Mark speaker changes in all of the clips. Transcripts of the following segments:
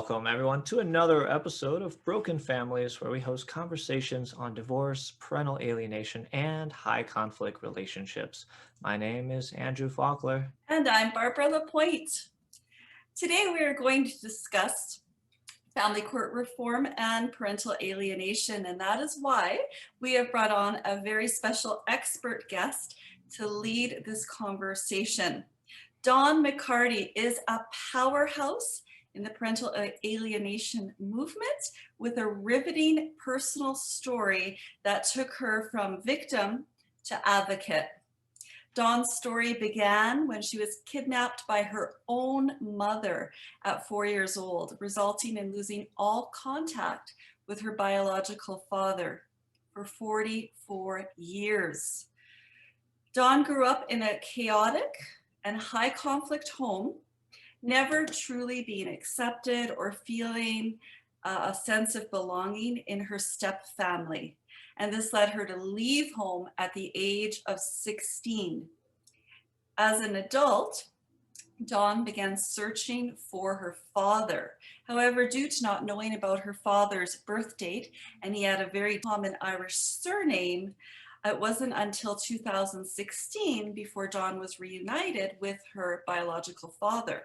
Speaker 1: Welcome, everyone, to another episode of Broken Families, where we host conversations on divorce, parental alienation, and high conflict relationships. My name is Andrew Folkler.
Speaker 2: And I'm Barbara Pointe. Today we are going to discuss family court reform and parental alienation, and that is why we have brought on a very special expert guest to lead this conversation. Dawn McCarty is a powerhouse in the parental alienation movement with a riveting personal story that took her from victim to advocate. Dawn's story began when she was kidnapped by her own mother at 4 years old, resulting in losing all contact with her biological father for 44 years. Dawn grew up in a chaotic and high conflict home, never truly being accepted or feeling a sense of belonging in her step family. And this led her to leave home at the age of 16. As an adult, Dawn began searching for her father. However, due to not knowing about her father's birth date, and he had a very common Irish surname, it wasn't until 2016 before Dawn was reunited with her biological father.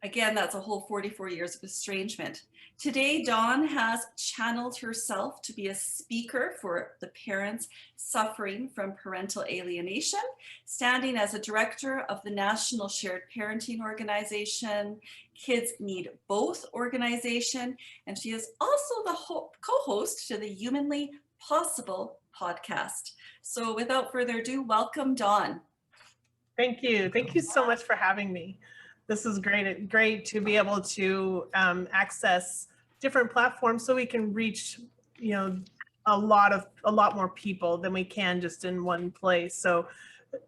Speaker 2: Again, that's a whole 44 years of estrangement. Today, Dawn has channeled herself to be a speaker for the parents suffering from parental alienation, standing as a director of the National Shared Parenting Organization, Kids Need Both organization, and she is also the co-host to the Humanly Possible podcast. So without further ado, welcome, Dawn.
Speaker 3: Thank you. Thank you so much for having me. This is great to be able to access different platforms so we can reach, a lot more people than we can just in one place. So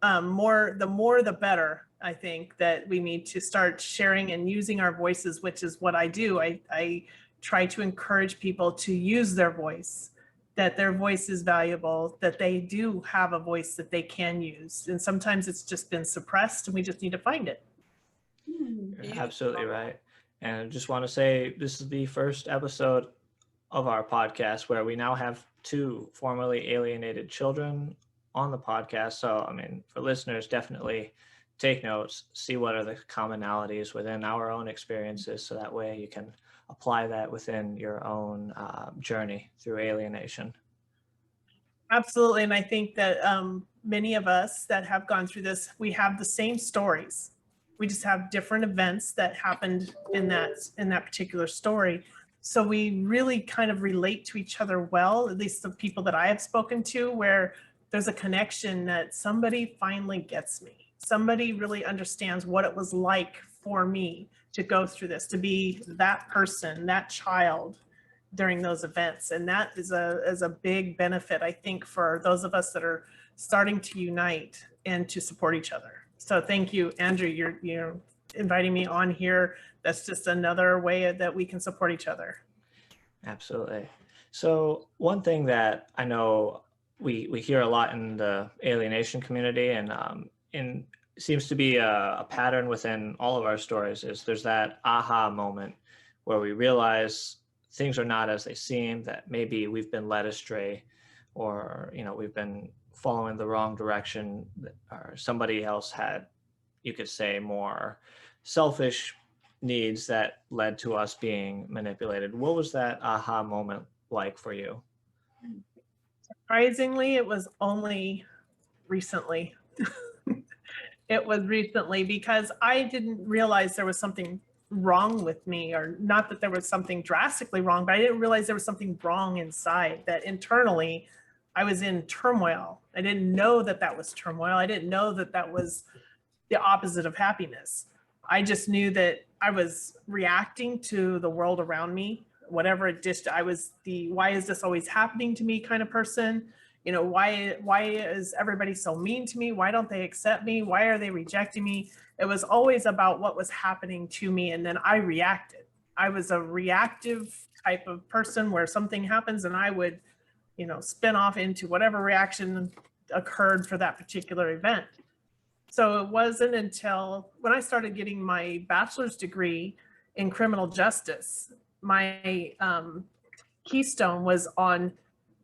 Speaker 3: the more the better. I think that we need to start sharing and using our voices, which is what I do. I try to encourage people to use their voice, that their voice is valuable, that they do have a voice that they can use. And sometimes it's just been suppressed and we just need to find it.
Speaker 1: You're absolutely right. And I just want to say this is the first episode of our podcast where we now have 2 formerly alienated children on the podcast. So, for listeners, definitely take notes, see what are the commonalities within our own experiences, so that way you can apply that within your own journey through alienation.
Speaker 3: Absolutely. And I think that many of us that have gone through this, we have the same stories. We just have different events that happened in that particular story. So we really kind of relate to each other well, at least the people that I have spoken to, where there's a connection that somebody finally gets me. Somebody really understands what it was like for me to go through this, to be that person, that child during those events. And that is a big benefit, I think, for those of us that are starting to unite and to support each other. So thank you, Andrew, you're inviting me on here. That's just another way that we can support each other.
Speaker 1: Absolutely. So one thing that I know we hear a lot in the alienation community, and seems to be a pattern within all of our stories, is there's that aha moment where we realize things are not as they seem, that maybe we've been led astray, or we've been following the wrong direction, or somebody else had, you could say, more selfish needs that led to us being manipulated. What was that aha moment like for you?
Speaker 3: Surprisingly, it was only recently. It was recently, because I didn't realize there was something wrong with me, or not that there was something drastically wrong, but I didn't realize there was something wrong inside, that internally I was in turmoil. I didn't know that that was turmoil. I didn't know that that was the opposite of happiness. I just knew that I was reacting to the world around me, whatever it dished. I was the why is this always happening to me kind of person. Why is everybody so mean to me? Why don't they accept me? Why are they rejecting me? It was always about what was happening to me, and then I reacted. I was a reactive type of person where something happens and I would spin off into whatever reaction occurred for that particular event. So it wasn't until when I started getting my bachelor's degree in criminal justice my keystone was on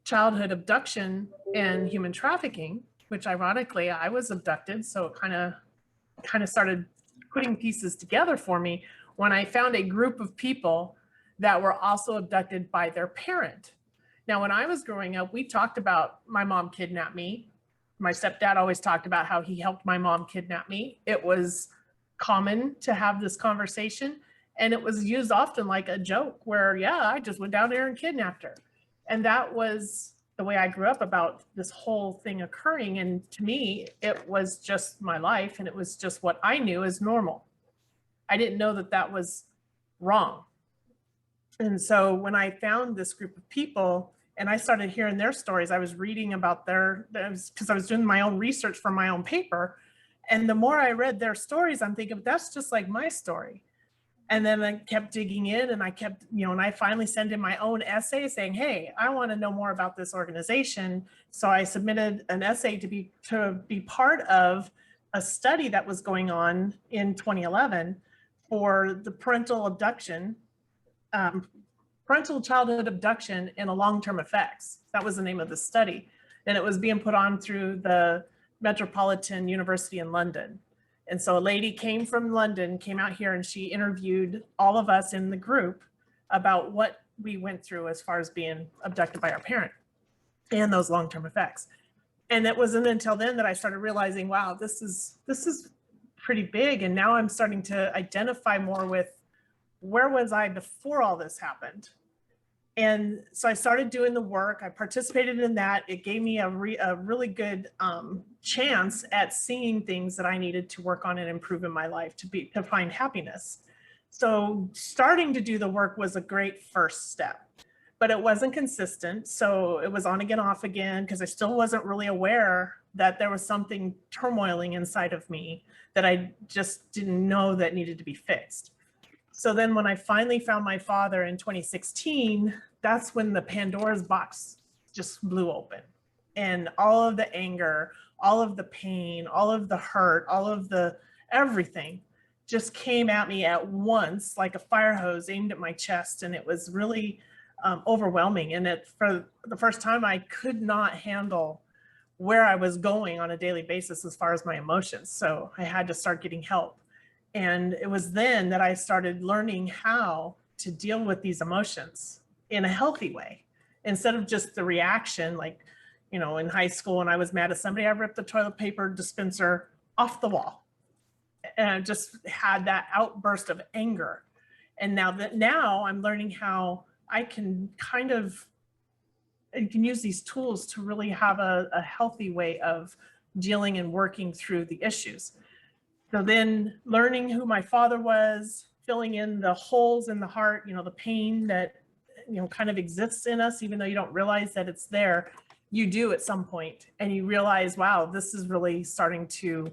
Speaker 3: childhood abduction and human trafficking, which ironically I was abducted. So it kind of started putting pieces together for me when I found a group of people that were also abducted by their parent. Now, when I was growing up, we talked about my mom kidnapped me. My stepdad always talked about how he helped my mom kidnap me. It was common to have this conversation, and it was used often like a joke where, yeah, I just went down there and kidnapped her. And that was the way I grew up about this whole thing occurring. And to me, it was just my life, and it was just what I knew as normal. I didn't know that that was wrong. And so when I found this group of people and I started hearing their stories, I was reading about because I was doing my own research for my own paper. And the more I read their stories, I'm thinking, that's just like my story. And then I kept digging in, and I kept, and I finally sent in my own essay saying, hey, I want to know more about this organization. So I submitted an essay to be part of a study that was going on in 2011 for the parental childhood abduction and long-term effects. That was the name of the study. And it was being put on through the Metropolitan University in London. And so a lady came from London, came out here, and she interviewed all of us in the group about what we went through as far as being abducted by our parent and those long-term effects. And it wasn't until then that I started realizing, wow, this is pretty big. And now I'm starting to identify more with, where was I before all this happened? And so I started doing the work. I participated in that. It gave me a really good chance at seeing things that I needed to work on and improve in my life to find happiness. So starting to do the work was a great first step, but it wasn't consistent. So it was on again, off again, because I still wasn't really aware that there was something turmoiling inside of me that I just didn't know that needed to be fixed. So then when I finally found my father in 2016, that's when the Pandora's box just blew open. And all of the anger, all of the pain, all of the hurt, all of the everything just came at me at once like a fire hose aimed at my chest. And it was really overwhelming. And for the first time, I could not handle where I was going on a daily basis as far as my emotions. So I had to start getting help. And it was then that I started learning how to deal with these emotions in a healthy way, instead of just the reaction. Like, in high school, when I was mad at somebody, I ripped the toilet paper dispenser off the wall. And I just had that outburst of anger. And now I'm learning how I can use these tools to really have a healthy way of dealing and working through the issues. So then learning who my father was, filling in the holes in the heart, the pain that, kind of exists in us, even though you don't realize that it's there, you do at some point. And you realize, wow, this is really starting to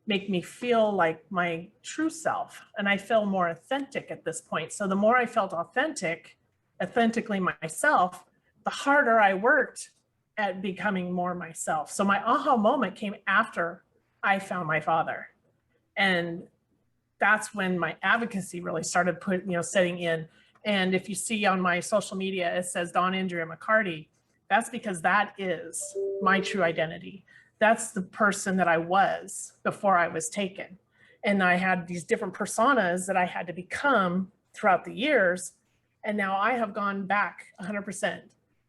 Speaker 3: make me feel like my true self. And I feel more authentic at this point. So the more I felt authentically myself, the harder I worked at becoming more myself. So my aha moment came after I found my father. And that's when my advocacy really started setting in. And if you see on my social media, it says Dawn McCarty. That's because that is my true identity. That's the person that I was before I was taken. And I had these different personas that I had to become throughout the years. And now I have gone back 100%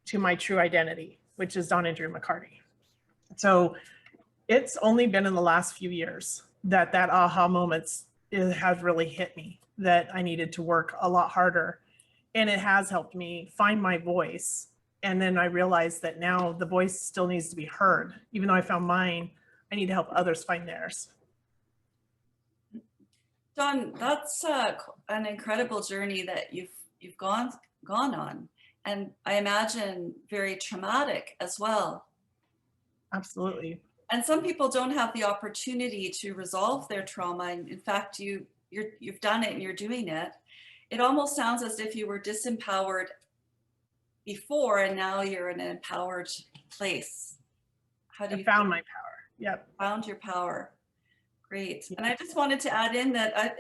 Speaker 3: to my true identity, which is Dawn McCarty. So it's only been in the last few years that aha moments has really hit me, that I needed to work a lot harder. And it has helped me find my voice. And then I realized that now the voice still needs to be heard. Even though I found mine, I need to help others find theirs.
Speaker 2: Dawn, that's an incredible journey that you've gone on, and I imagine very traumatic as well.
Speaker 3: Absolutely.
Speaker 2: And some people don't have the opportunity to resolve their trauma. And in fact, you've done it and you're doing it. It almost sounds as if you were disempowered before, and now you're in an empowered place. How do you
Speaker 3: found my power? Yep.
Speaker 2: Found your power. Great. And I just wanted to add in that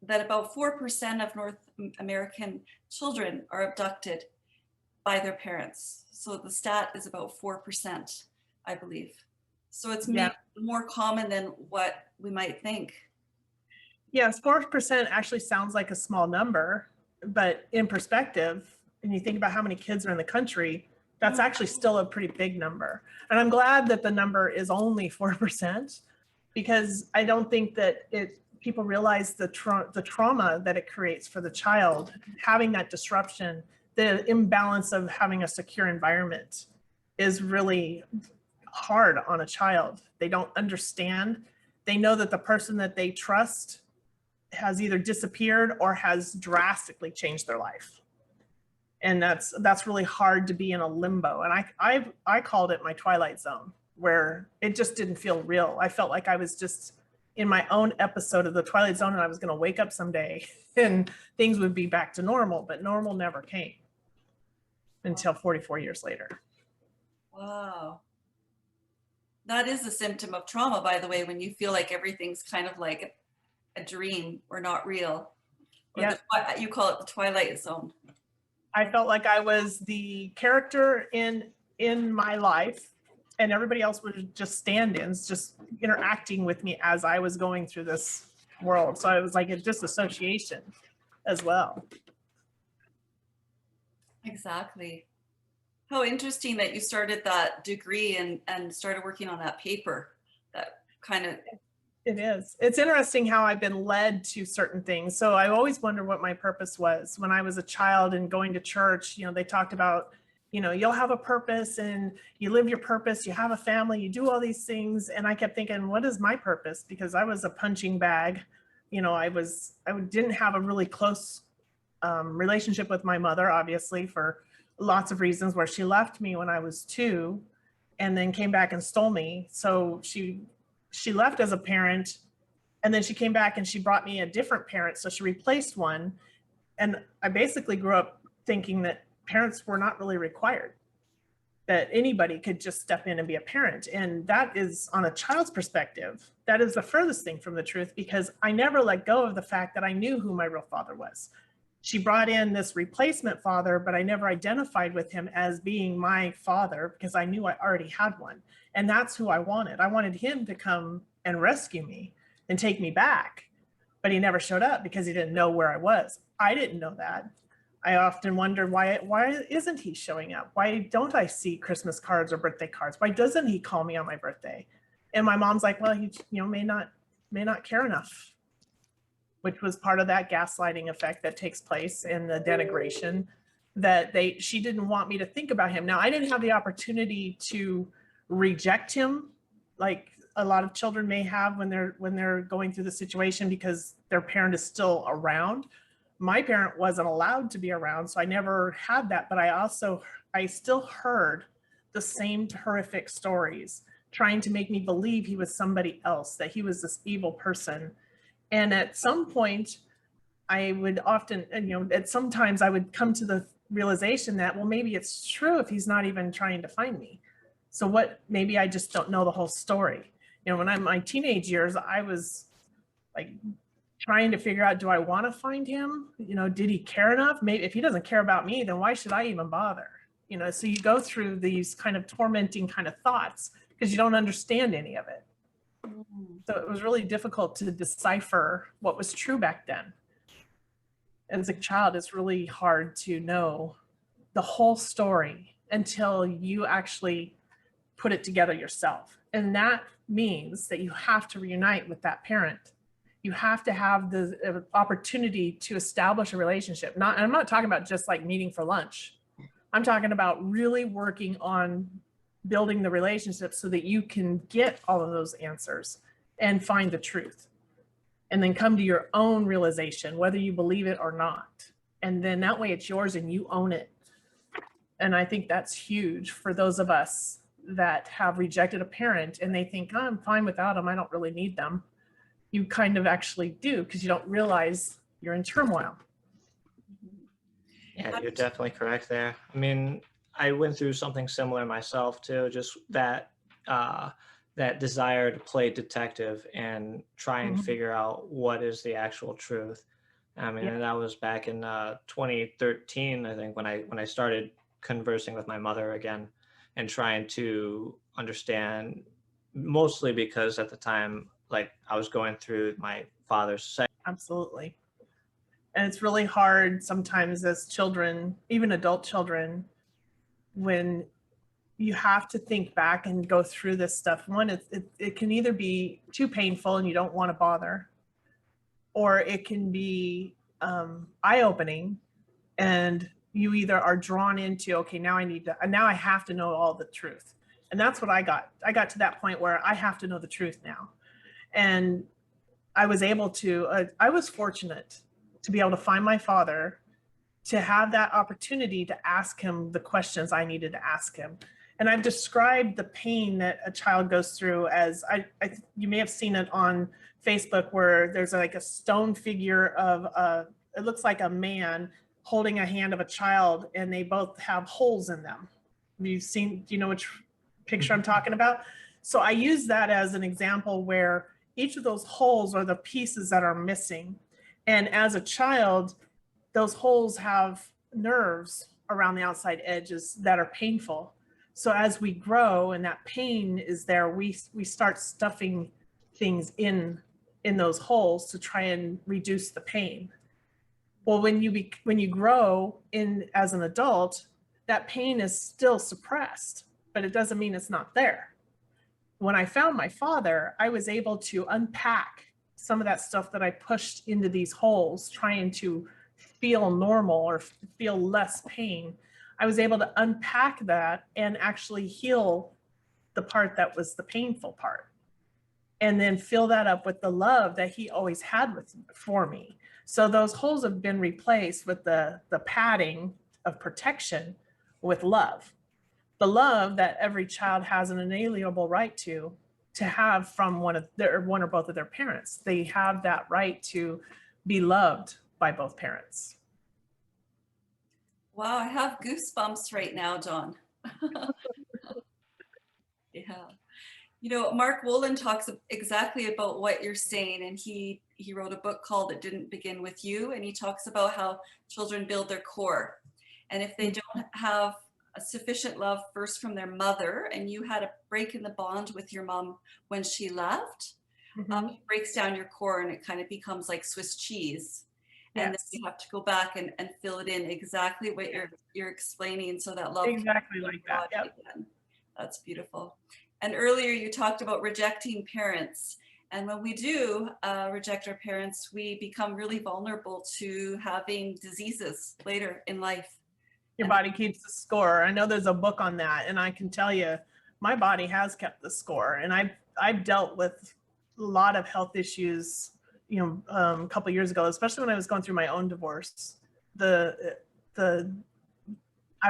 Speaker 2: that about 4% of American children are abducted by their parents. So the stat is about 4%, I believe. So it's
Speaker 3: Yeah.
Speaker 2: maybe more common than what we might think.
Speaker 3: Yes, 4% actually sounds like a small number, but in perspective, and you think about how many kids are in the country, that's actually still a pretty big number. And I'm glad that the number is only 4%, because I don't think that people realize the trauma that it creates for the child, having that disruption, the imbalance of having a secure environment is really hard on a child. They don't understand. They know that the person that they trust has either disappeared or has drastically changed their life. And that's really hard to be in a limbo. And I called it my twilight zone, where it just didn't feel real. I felt like I was just in my own episode of the Twilight Zone, and I was going to wake up someday and things would be back to normal, but normal never came until 44 years later.
Speaker 2: Wow. That is a symptom of trauma, by the way, when you feel like everything's kind of like a dream or not real. Or
Speaker 3: Yeah.
Speaker 2: you call it the Twilight Zone.
Speaker 3: I felt like I was the character in my life, and everybody else was just stand-ins, just interacting with me as I was going through this world. So it was like a disassociation as well.
Speaker 2: Exactly. How interesting that you started that degree and started working on that paper. That kind of.
Speaker 3: It is. It's interesting how I've been led to certain things. So I always wonder what my purpose was. When I was a child and going to church, they talked about, you'll have a purpose and you live your purpose, you have a family, you do all these things. And I kept thinking, what is my purpose? Because I was a punching bag. I didn't have a really close relationship with my mother, obviously, for lots of reasons, where she left me when I was 2 and then came back and stole me. So she left as a parent, and then she came back and she brought me a different parent. So she replaced one. And I basically grew up thinking that parents were not really required, that anybody could just step in and be a parent. And that is, on a child's perspective, that is the furthest thing from the truth, because I never let go of the fact that I knew who my real father was. She brought in this replacement father, but I never identified with him as being my father, because I knew I already had one. And that's who I wanted. I wanted him to come and rescue me and take me back, but he never showed up because he didn't know where I was. I didn't know that. I often wonder, why isn't he showing up? Why don't I see Christmas cards or birthday cards? Why doesn't he call me on my birthday? And my mom's like, well, he may not care enough, which was part of that gaslighting effect that takes place in the denigration, that she didn't want me to think about him. Now, I didn't have the opportunity to reject him like a lot of children may have when they're going through the situation because their parent is still around. My parent wasn't allowed to be around, so I never had that. But I still heard the same horrific stories, trying to make me believe he was somebody else, that he was this evil person. And at some point, I would often, sometimes I would come to the realization that, well, maybe it's true if he's not even trying to find me. So maybe I just don't know the whole story. When I'm in my teenage years, I was like trying to figure out, do I want to find him? Did he care enough? Maybe if he doesn't care about me, then why should I even bother? So you go through these kind of tormenting kind of thoughts because you don't understand any of it. So it was really difficult to decipher what was true back then. As a child, it's really hard to know the whole story until you actually put it together yourself. And that means that you have to reunite with that parent. You have to have the opportunity to establish a relationship. I'm not talking about just like meeting for lunch. I'm talking about really working on building the relationship so that you can get all of those answers and find the truth. And then come to your own realization, whether you believe it or not. And then that way it's yours and you own it. And I think that's huge for those of us that have rejected a parent and they think, oh, I'm fine without them, I don't really need them. You kind of actually do, because you don't realize you're in turmoil.
Speaker 1: Yeah, you're definitely correct there. I mean, I went through something similar myself too, just that desire to play detective and try and figure out what is the actual truth. I mean,
Speaker 3: Yeah,
Speaker 1: and that was back in 2013, I think, when I started conversing with my mother again and trying to understand, mostly because at the time, like I was going through my father's
Speaker 3: absolutely. And it's really hard sometimes as children, even adult children, when you have to think back and go through this stuff. One, it can either be too painful and you don't want to bother, or it can be eye-opening, and you either are drawn into, okay, now I have to know all the truth. And that's what I got. I got to that point where I have to know the truth now. And I was able to, I was fortunate to be able to find my father, to have that opportunity to ask him the questions I needed to ask him. And I've described the pain that a child goes through as you may have seen it on Facebook, where there's like a stone figure of it looks like a man holding a hand of a child, and they both have holes in them. Do you know which picture I'm talking about? So I use that as an example where each of those holes are the pieces that are missing. And as a child, those holes have nerves around the outside edges that are painful. So as we grow and that pain is there, we start stuffing things in those holes to try and reduce the pain. Well, when you grow in as an adult, that pain is still suppressed, but it doesn't mean it's not there. When I found my father, I was able to unpack some of that stuff that I pushed into these holes, trying to feel normal or feel less pain. I was able to unpack that and actually heal the part that was the painful part, and then fill that up with the love that he always had for me. So those holes have been replaced with the padding of protection with love. The love that every child has an inalienable right to have from one or both of their parents. They have that right to be loved by both parents.
Speaker 2: Wow, I have goosebumps right now, Dawn. Yeah. You know, Mark Wolin talks exactly about what you're saying, and he wrote a book called It Didn't Begin With You, and he talks about how children build their core. And if they don't have a sufficient love first from their mother, and you had a break in the bond with your mom when she left, it breaks down your core, and it kind of becomes like Swiss cheese. And
Speaker 3: Yes.
Speaker 2: then you have to go back and fill it in exactly what you're explaining, so that love
Speaker 3: Exactly like that. Yep.
Speaker 2: again. That's beautiful. And earlier you talked about rejecting parents. And when we do reject our parents, we become really vulnerable to having diseases later in life.
Speaker 3: Your body keeps the score. I know there's a book on that, and I can tell you my body has kept the score. And I've dealt with a lot of health issues, a couple of years ago, especially when I was going through my own divorce. I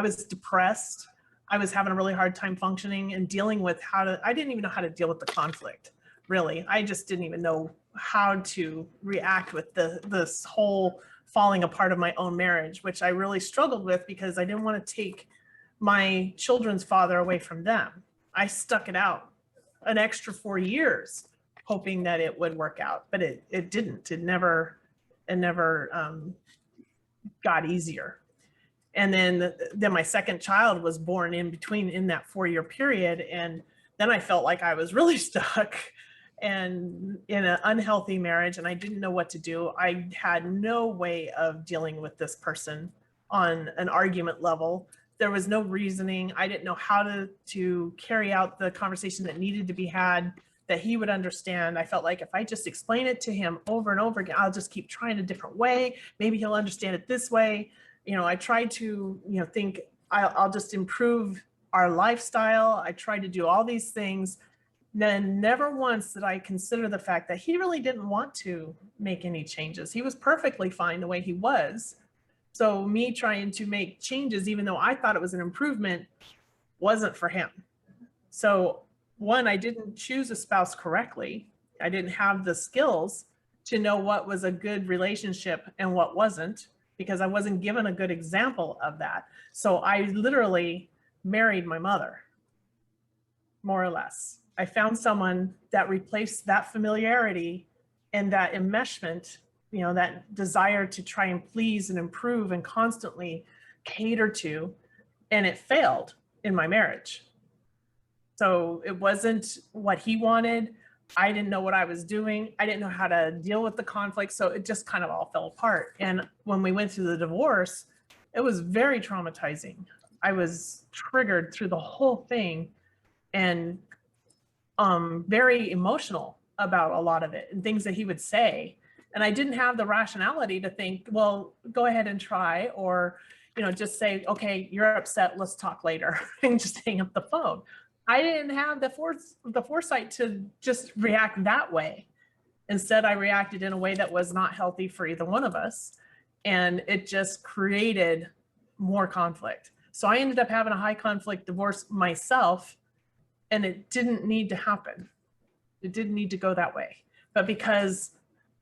Speaker 3: was depressed. I was having a really hard time functioning and dealing with I didn't even know how to deal with the conflict, really. I just didn't even know how to react with this whole falling apart of my own marriage, which I really struggled with because I didn't want to take my children's father away from them. I stuck it out an extra 4 years, hoping that it would work out, but it didn't. It never got easier. And then my second child was born in between in that 4-year period. And then I felt like I was really stuck and in an unhealthy marriage, and I didn't know what to do. I had no way of dealing with this person on an argument level. There was no reasoning. I didn't know how to carry out the conversation that needed to be had, that he would understand. I felt like if I just explain it to him over and over again, I'll just keep trying a different way. Maybe he'll understand it this way. I tried to, think I'll just improve our lifestyle. I tried to do all these things. Then never once did I consider the fact that he really didn't want to make any changes. He was perfectly fine the way he was. So me trying to make changes, even though I thought it was an improvement, wasn't for him. So one, I didn't choose a spouse correctly. I didn't have the skills to know what was a good relationship and what wasn't, because I wasn't given a good example of that. So I literally married my mother, more or less. I found someone that replaced that familiarity and that enmeshment you know, that desire to try and please and improve and constantly cater to, and it failed in my marriage. So it wasn't what he wanted. I didn't know what I was doing. I didn't know how to deal with the conflict. So it just kind of all fell apart. And when we went through the divorce, it was very traumatizing. I was triggered through the whole thing and very emotional about a lot of it and things that he would say. And I didn't have the rationality to think, well, go ahead and try, or, you know, just say, okay, you're upset, let's talk later, and just hang up the phone. I didn't have the foresight to just react that way. Instead, I reacted in a way that was not healthy for either one of us. And it just created more conflict. So I ended up having a high conflict divorce myself, and it didn't need to happen. It didn't need to go that way. But because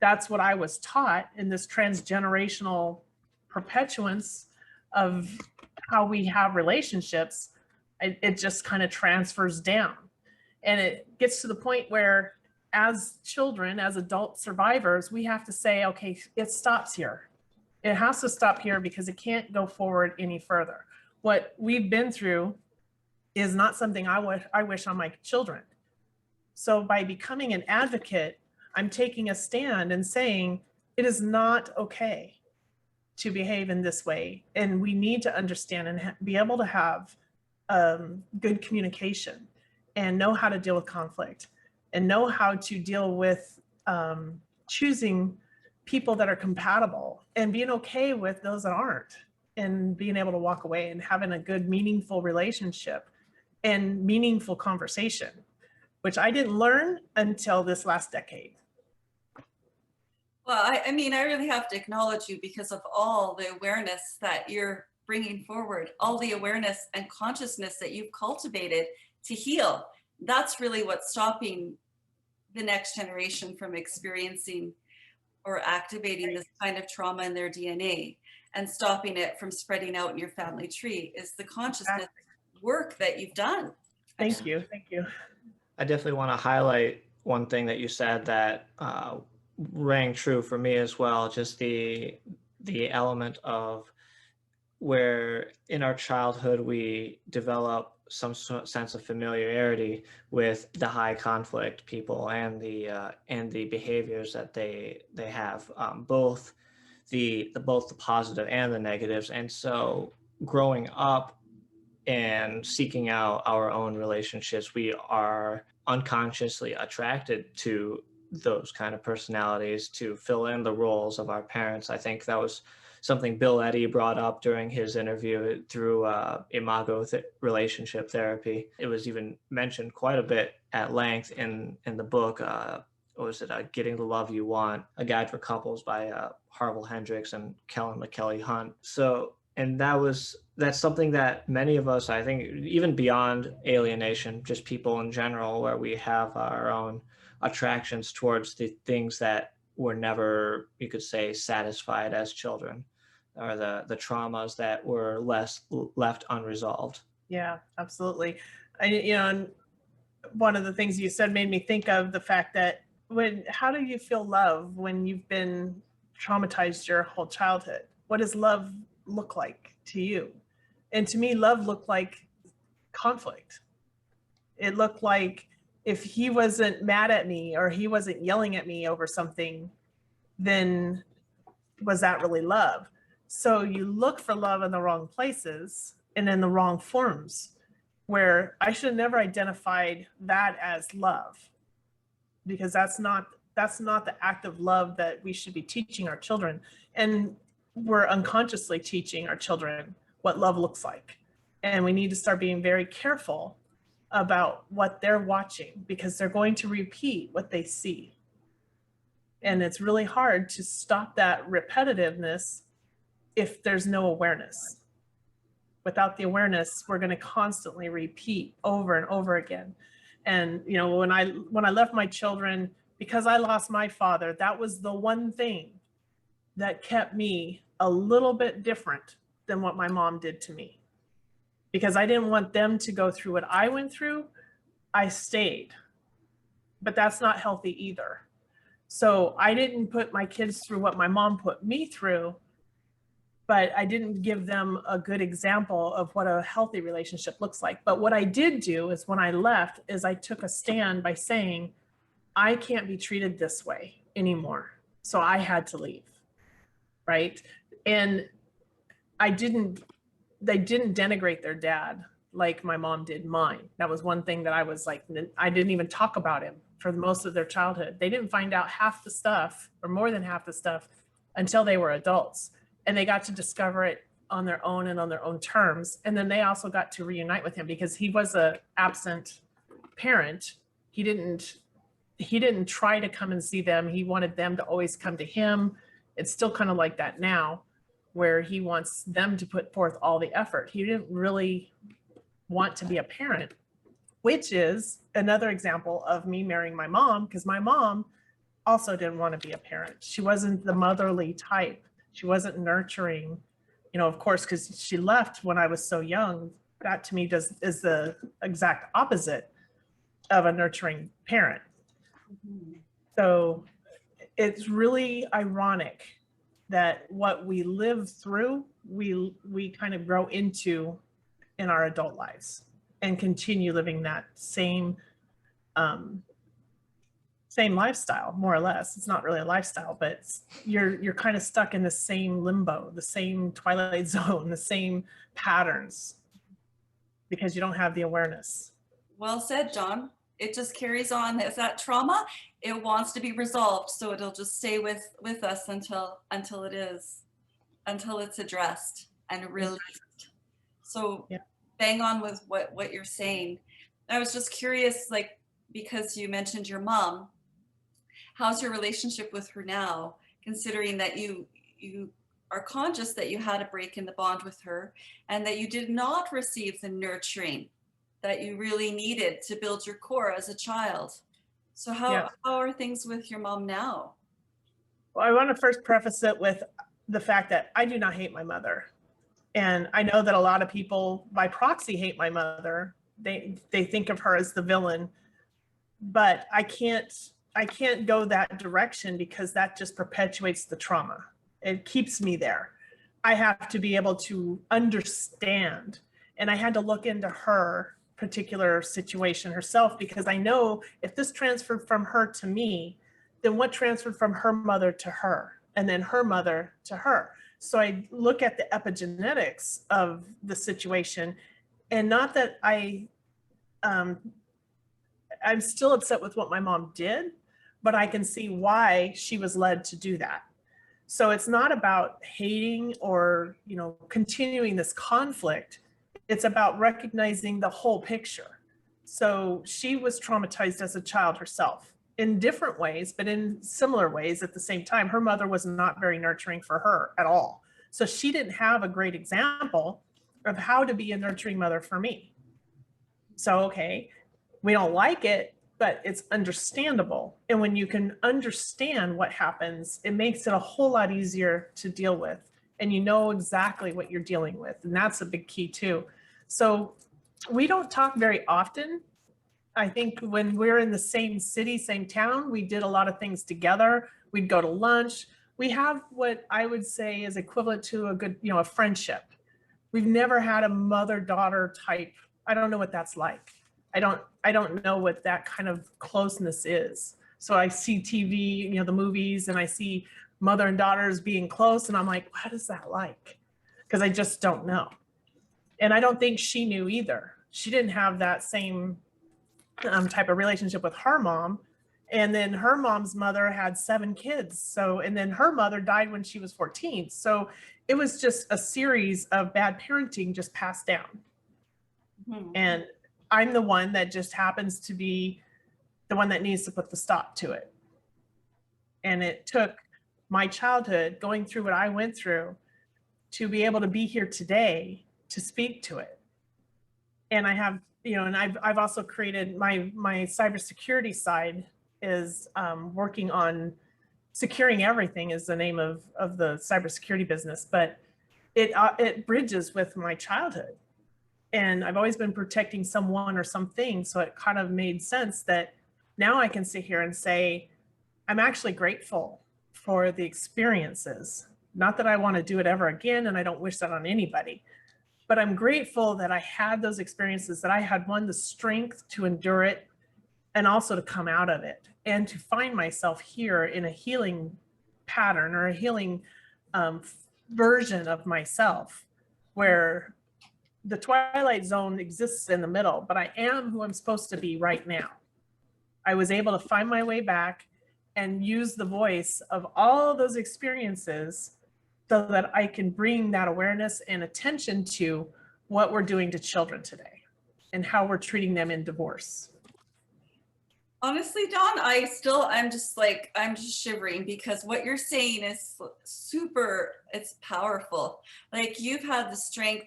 Speaker 3: that's what I was taught in this transgenerational perpetuance of how we have relationships, it just kind of transfers down. And it gets to the point where as children, as adult survivors, we have to say, okay, it stops here. It has to stop here because it can't go forward any further. What we've been through is not something I wish on my children. So by becoming an advocate, I'm taking a stand and saying it is not okay to behave in this way. And we need to understand and be able to have good communication and know how to deal with conflict and know how to deal with choosing people that are compatible and being okay with those that aren't, and being able to walk away and having a good, meaningful relationship and meaningful conversation, which I didn't learn until this last decade.
Speaker 2: Well, I mean, I really have to acknowledge you because of all the awareness that you're bringing forward, all the awareness and consciousness that you've cultivated to heal. That's really what's stopping the next generation from experiencing or activating this kind of trauma in their DNA, and stopping it from spreading out in your family tree is the consciousness work that you've done.
Speaker 3: Thank you. Thank you.
Speaker 1: I definitely want to highlight one thing that you said that rang true for me as well. Just the element of where in our childhood we develop some sense of familiarity with the high conflict people and the behaviors that they have, both the positive and the negatives. And so growing up and seeking out our own relationships, we are unconsciously attracted to those kind of personalities to fill in the roles of our parents. I think that was something Bill Eddy brought up during his interview through imago relationship therapy. It was even mentioned quite a bit at length in the book. What was it? Getting the Love You Want, A Guide for Couples by Harville Hendricks and Kellen McKelly Hunt. So, and that's something that many of us, I think, even beyond alienation, just people in general, where we have our own attractions towards the things that were never, you could say, satisfied as children, or the traumas that were left unresolved.
Speaker 3: Yeah, absolutely. And one of the things you said made me think of the fact that how do you feel love when you've been traumatized your whole childhood? What does love look like to you? And to me, love looked like conflict. It looked like if he wasn't mad at me or he wasn't yelling at me over something, then was that really love? So you look for love in the wrong places and in the wrong forms, where I should have never identified that as love, because that's not the act of love that we should be teaching our children. And we're unconsciously teaching our children what love looks like. And we need to start being very careful about what they're watching, because they're going to repeat what they see. And it's really hard to stop that repetitiveness if there's no awareness. Without the awareness, we're going to constantly repeat over and over again. And when I left my children, because I lost my father, that was the one thing that kept me a little bit different than what my mom did to me. Because I didn't want them to go through what I went through, I stayed. But that's not healthy either. So I didn't put my kids through what my mom put me through, but I didn't give them a good example of what a healthy relationship looks like. But what I did do is when I left is I took a stand by saying, I can't be treated this way anymore. So I had to leave, right? And they didn't denigrate their dad like my mom did mine. That was one thing that I was like, I didn't even talk about him for most of their childhood. They didn't find out half the stuff or more than half the stuff until they were adults. And they got to discover it on their own and on their own terms. And then they also got to reunite with him because he was an absent parent. He didn't try to come and see them. He wanted them to always come to him. It's still kind of like that now, where he wants them to put forth all the effort. He didn't really want to be a parent, which is another example of me marrying my mom, because my mom also didn't want to be a parent. She wasn't the motherly type. She wasn't nurturing, of course, because she left when I was so young. That to me is the exact opposite of a nurturing parent. So it's really ironic that what we live through, we kind of grow into in our adult lives and continue living that same lifestyle, more or less. It's not really a lifestyle, but you're kind of stuck in the same limbo, the same twilight zone, the same patterns, because you don't have the awareness.
Speaker 2: Well said, Dawn. It just carries on. If that trauma, it wants to be resolved, so it'll just stay with us until it's addressed and released. So yeah. Bang on with what you're saying. I was just curious, like, because you mentioned your mom, how's your relationship with her now, considering that you are conscious that you had a break in the bond with her and that you did not receive the nurturing that you really needed to build your core as a child. So how are things with your mom now?
Speaker 3: Well, I want to first preface it with the fact that I do not hate my mother. And I know that a lot of people by proxy hate my mother. They think of her as the villain, but I can't go that direction because that just perpetuates the trauma. It keeps me there. I have to be able to understand. And I had to look into her particular situation herself, because I know if this transferred from her to me, then what transferred from her mother to her, and then her mother to her. So I look at the epigenetics of the situation, and not that I'm still upset with what my mom did, but I can see why she was led to do that. So it's not about hating or, continuing this conflict. It's about recognizing the whole picture. So she was traumatized as a child herself in different ways, but in similar ways at the same time. Her mother was not very nurturing for her at all. So she didn't have a great example of how to be a nurturing mother for me. So, okay, we don't like it, but it's understandable. And when you can understand what happens, it makes it a whole lot easier to deal with. And you know exactly what you're dealing with. And that's a big key too. So we don't talk very often. I think when we're in the same city, same town, we did a lot of things together. We'd go to lunch. We have what I would say is equivalent to a good, a friendship. We've never had a mother-daughter type. I don't know what that's like. I don't know what that kind of closeness is. So I see TV, the movies, and I see mother and daughters being close, and I'm like, what is that like? Because I just don't know. And I don't think she knew either. She didn't have that same type of relationship with her mom. And then her mom's mother had 7 kids. So, and then her mother died when she was 14. So it was just a series of bad parenting just passed down. Mm-hmm. And I'm the one that just happens to be the one that needs to put the stop to it. And it took my childhood going through what I went through to be able to be here today to speak to it. And I have, and I've also created my cybersecurity side is working on securing everything is the name of the cybersecurity business, but it bridges with my childhood. And I've always been protecting someone or something. So it kind of made sense that now I can sit here and say, I'm actually grateful for the experiences. Not that I want to do it ever again, and I don't wish that on anybody, but I'm grateful that I had those experiences, that I had the strength to endure it and also to come out of it and to find myself here in a healing pattern or a healing version of myself where the twilight zone exists in the middle, but I am who I'm supposed to be right now. I was able to find my way back and use the voice of all those experiences so that I can bring that awareness and attention to what we're doing to children today and how we're treating them in divorce.
Speaker 2: Honestly, Dawn, I'm just shivering because what you're saying is super, it's powerful. Like you've had the strength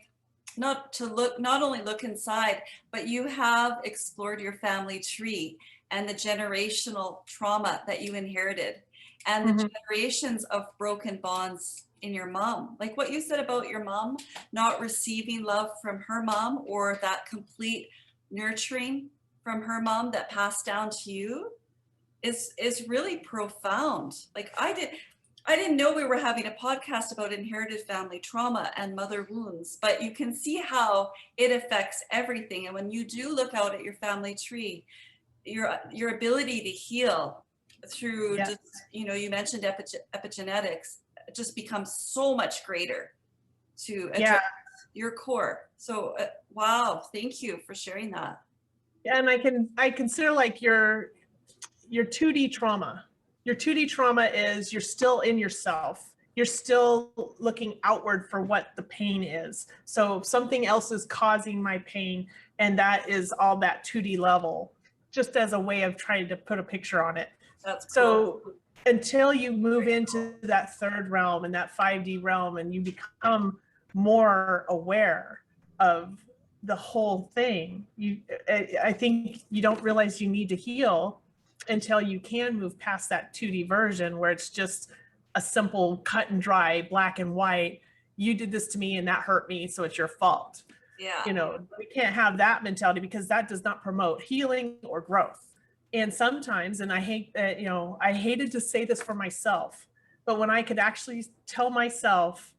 Speaker 2: not only look inside, but you have explored your family tree and the generational trauma that you inherited and the generations of broken bonds in your mom. Like what you said about your mom not receiving love from her mom or that complete nurturing from her mom that passed down to you is really profound. Like I didn't know we were having a podcast about inherited family trauma and mother wounds, but you can see how it affects everything. And when you do look out at your family tree, your ability to heal through just, you mentioned epigenetics, it just becomes so much greater to address your core. So wow, thank you for sharing that.
Speaker 3: And I consider like your 2D trauma. Your 2D trauma is you're still in yourself. You're still looking outward for what the pain is. So something else is causing my pain, and that is all that 2D level, just as a way of trying to put a picture on it.
Speaker 2: That's cool.
Speaker 3: So until you move into that third realm and that 5D realm and you become more aware of the whole thing, I think you don't realize you need to heal until you can move past that 2D version where it's just a simple cut and dry, black and white. You did this to me and that hurt me, so it's your fault.
Speaker 2: Yeah.
Speaker 3: We can't have that mentality because that does not promote healing or growth. And sometimes, and I hated to say this for myself, but when I could actually tell myself,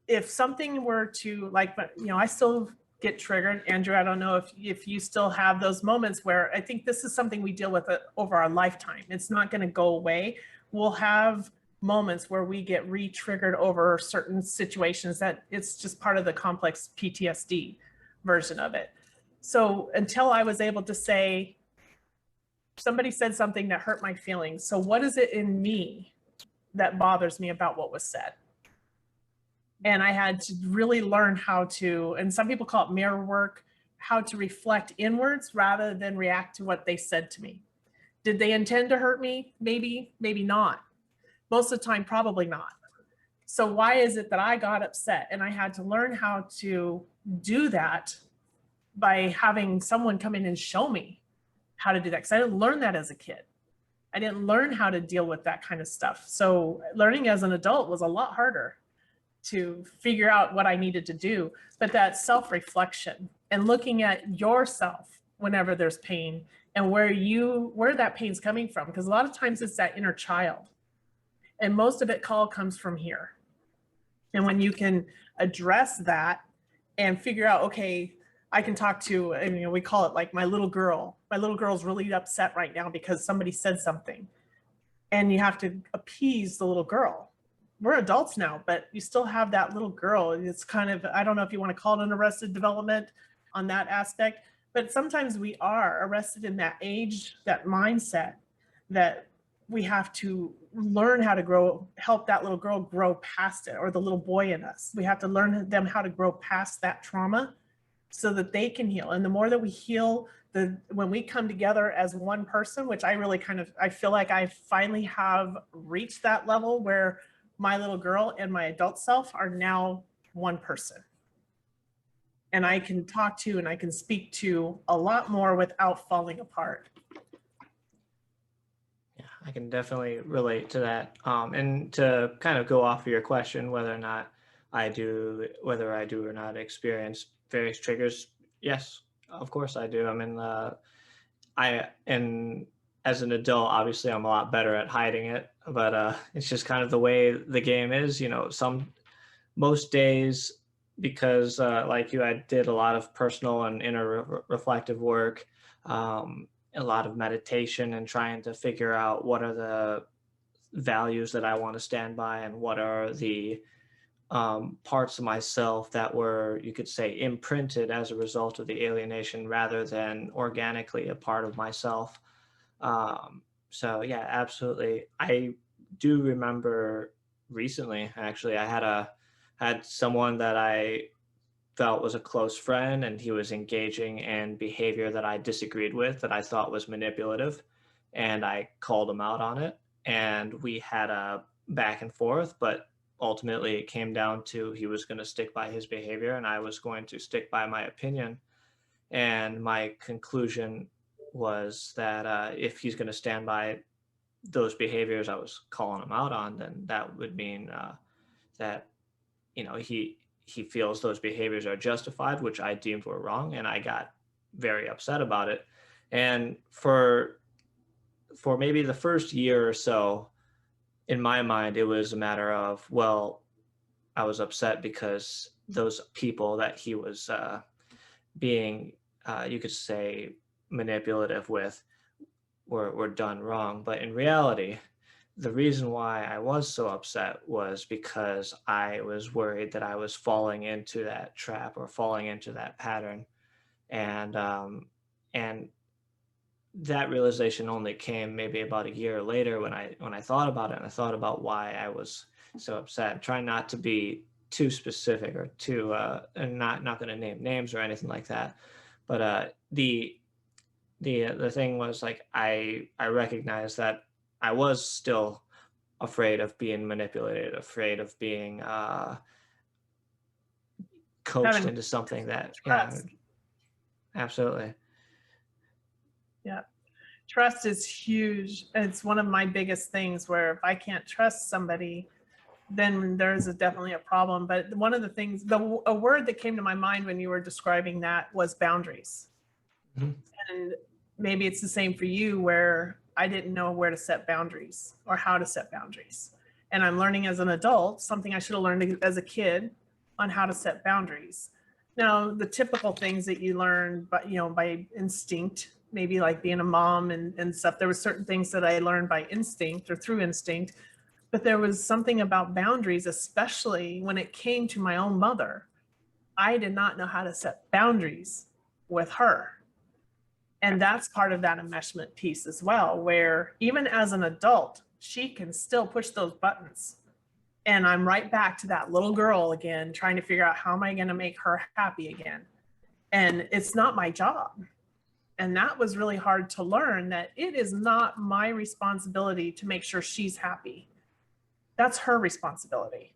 Speaker 3: if something were to I still get triggered. Andrew, I don't know if you still have those moments where I think this is something we deal with over our lifetime. It's not going to go away. We'll have moments where we get re-triggered over certain situations that it's just part of the complex PTSD version of it. So until I was able to say, somebody said something that hurt my feelings. So what is it in me that bothers me about what was said? And I had to really learn how to, and some people call it mirror work, how to reflect inwards rather than react to what they said to me. Did they intend to hurt me? Maybe, maybe not. Most of the time, probably not. So why is it that I got upset? And I had to learn how to do that by having someone come in and show me how to do that. Because I didn't learn that as a kid. I didn't learn how to deal with that kind of stuff. So learning as an adult was a lot harder to figure out what I needed to do. But that self-reflection and looking at yourself whenever there's pain and where that pain's coming from, because a lot of times it's that inner child. And most of it all comes from here. And when you can address that and figure out, okay, I can talk to, we call it like my little girl. My little girl's really upset right now because somebody said something. And you have to appease the little girl. We're adults now, but you still have that little girl. It's kind of, I don't know if you want to call it an arrested development on that aspect, but sometimes we are arrested in that age, that mindset that we have to learn how to grow, help that little girl grow past it, or the little boy in us. We have to learn them how to grow past that trauma so that they can heal. And the more that we heal, when we come together as one person, which I really I feel like I finally have reached that level where my little girl and my adult self are now one person. And I can talk to and I can speak to a lot more without falling apart.
Speaker 1: Yeah, I can definitely relate to that. And to kind of go off of your question, whether I do or not experience various triggers, yes, of course I do. I mean, as an adult, obviously I'm a lot better at hiding it, but it's just kind of the way the game is. Most days, because like you, I did a lot of personal and inner reflective work, a lot of meditation, and trying to figure out what are the values that I want to stand by, and what are the parts of myself that were, you could say, imprinted as a result of the alienation rather than organically a part of myself. So yeah, absolutely. I do remember recently, actually, had someone that I felt was a close friend, and he was engaging in behavior that I disagreed with, that I thought was manipulative, and I called him out on it, and we had a back and forth, but ultimately it came down to he was going to stick by his behavior and I was going to stick by my opinion. And my conclusion was that if he's going to stand by those behaviors I was calling him out on, then that would mean that he feels those behaviors are justified, which I deemed were wrong, and I got very upset about it. And for maybe the first year or so, in my mind, it was a matter of, well, I was upset because those people that he was being, you could say, manipulative with were done wrong. But in reality, the reason why I was so upset was because I was worried that I was falling into that trap or falling into that pattern. And that realization only came maybe about a year later when I thought about it, and I thought about why I was so upset. I'm trying not to be too specific or too and not going to name names or anything like that. But the thing was, like, I recognized that I was still afraid of being manipulated, afraid of being coached
Speaker 3: Having
Speaker 1: into something that, yeah,
Speaker 3: trust.
Speaker 1: absolutely.
Speaker 3: Yeah. Trust is huge. It's one of my biggest things, where if I can't trust somebody, then there's definitely a problem. But one of the things, a word that came to my mind when you were describing that was boundaries.
Speaker 1: Mhm.
Speaker 3: And maybe it's the same for you, where I didn't know where to set boundaries or how to set boundaries. And I'm learning as an adult, something I should have learned as a kid, on how to set boundaries. Now, the typical things that you learn, but by instinct, maybe like being a mom and stuff, there were certain things that I learned by instinct or through instinct, but there was something about boundaries, especially when it came to my own mother. I did not know how to set boundaries with her. And that's part of that enmeshment piece as well, where even as an adult, she can still push those buttons. And I'm right back to that little girl again, trying to figure out, how am I going to make her happy again? And it's not my job. And that was really hard to learn, that it is not my responsibility to make sure she's happy. That's her responsibility.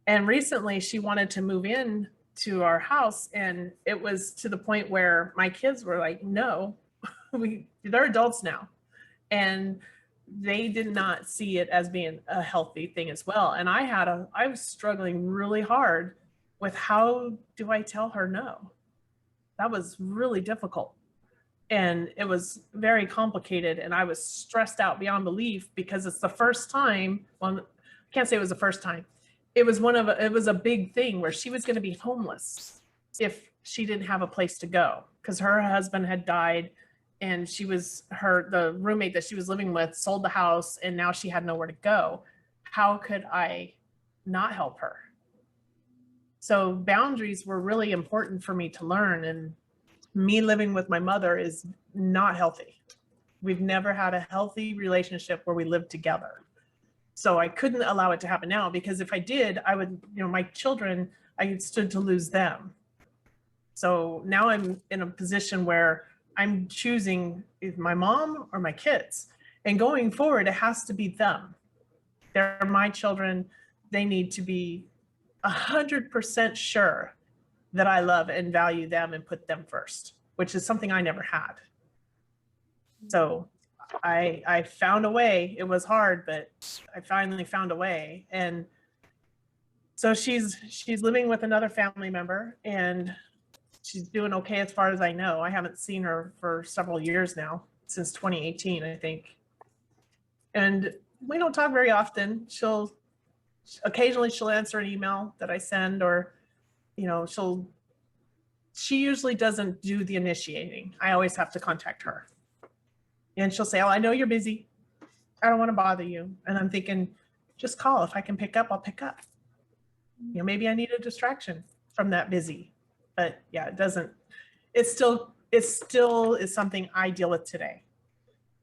Speaker 3: And recently she wanted to move in to our house, and it was to the point where my kids were like, no, they're adults now. And they did not see it as being a healthy thing as well. And I was struggling really hard with, how do I tell her no? That was really difficult. And it was very complicated, and I was stressed out beyond belief, because it's the first time, well, I can't say it was the first time. It was a big thing where she was going to be homeless if she didn't have a place to go, because her husband had died, and the roommate that she was living with sold the house, and now she had nowhere to go. How could I not help her? So boundaries were really important for me to learn, and me living with my mother is not healthy. We've never had a healthy relationship where we live together. So I couldn't allow it to happen now, because if I did, I would, my children, I stood to lose them. So now I'm in a position where I'm choosing my mom or my kids. And going forward, it has to be them. They're my children. They need to be 100% sure that I love and value them and put them first, which is something I never had. So I found a way. It was hard, but I finally found a way. And so she's living with another family member, and she's doing okay as far as I know. I haven't seen her for several years now. since 2018, I think. And we don't talk very often. Occasionally she'll answer an email that I send, or, you know, she usually doesn't do the initiating. I always have to contact her. And she'll say, oh, I know you're busy. I don't want to bother you. And I'm thinking, just call. If I can pick up, I'll pick up. You know, maybe I need a distraction from that busy. But yeah, it still is something I deal with today.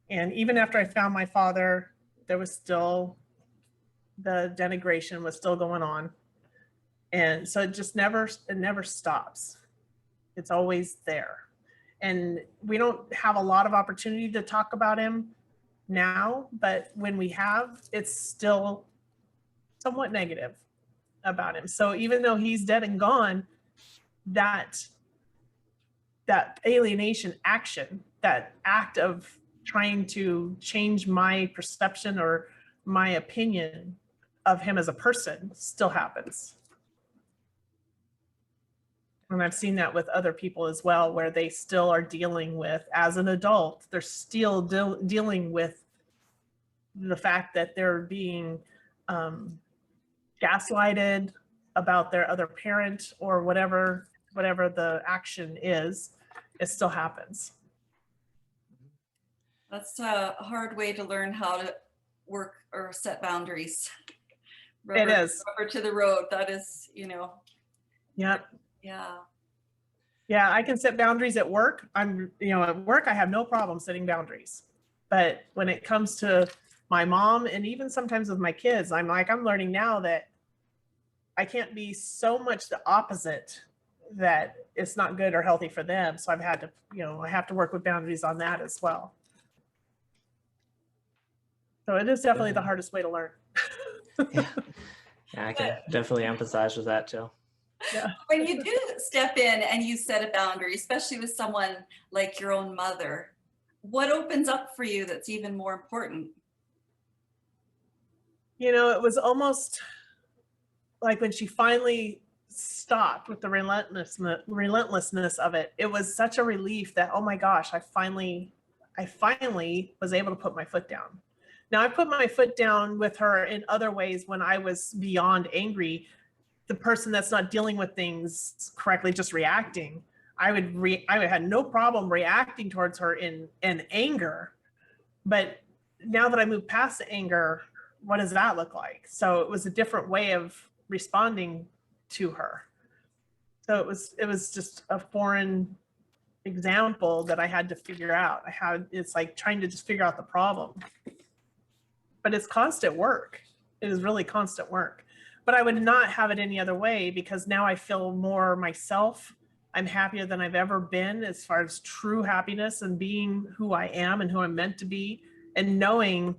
Speaker 3: And even after I found my father, there was still, the denigration was still going on. And so it never stops. It's always there. And we don't have a lot of opportunity to talk about him now, but when we have, it's still somewhat negative about him. So even though he's dead and gone, that alienation action, that act of trying to change my perception or my opinion of him as a person still happens. And I've seen that with other people as well, where they still are dealing with, as an adult, they're still dealing with the fact that they're being gaslighted about their other parent, or whatever the action is, it still happens.
Speaker 2: That's a hard way to learn how to work or set boundaries.
Speaker 3: It is.
Speaker 2: Rubber to the road. That is, you know.
Speaker 3: Yep.
Speaker 2: Yeah.
Speaker 3: Yeah, I can set boundaries at work. At work, I have no problem setting boundaries. But when it comes to my mom, and even sometimes with my kids, I'm learning now that I can't be so much the opposite that it's not good or healthy for them. So I've had to, I have to work with boundaries on that as well. So it is definitely the hardest way to learn.
Speaker 1: Yeah, I can definitely empathize with that too.
Speaker 3: Yeah.
Speaker 2: When you do step in and you set a boundary, especially with someone like your own mother, what opens up for you that's even more important?
Speaker 3: It was almost like when she finally stopped with the relentlessness of it, it was such a relief that, oh my gosh, I finally was able to put my foot down. Now, I put my foot down with her in other ways when I was beyond angry. The person that's not dealing with things correctly, just reacting, I had no problem reacting towards her in anger. But now that I moved past the anger, what does that look like? So it was a different way of responding to her. So it was just a foreign example that I had to figure out. It's like trying to just figure out the problem. But it's constant work. It is really constant work. But I would not have it any other way, because now I feel more myself. I'm happier than I've ever been, as far as true happiness and being who I am and who I'm meant to be, and knowing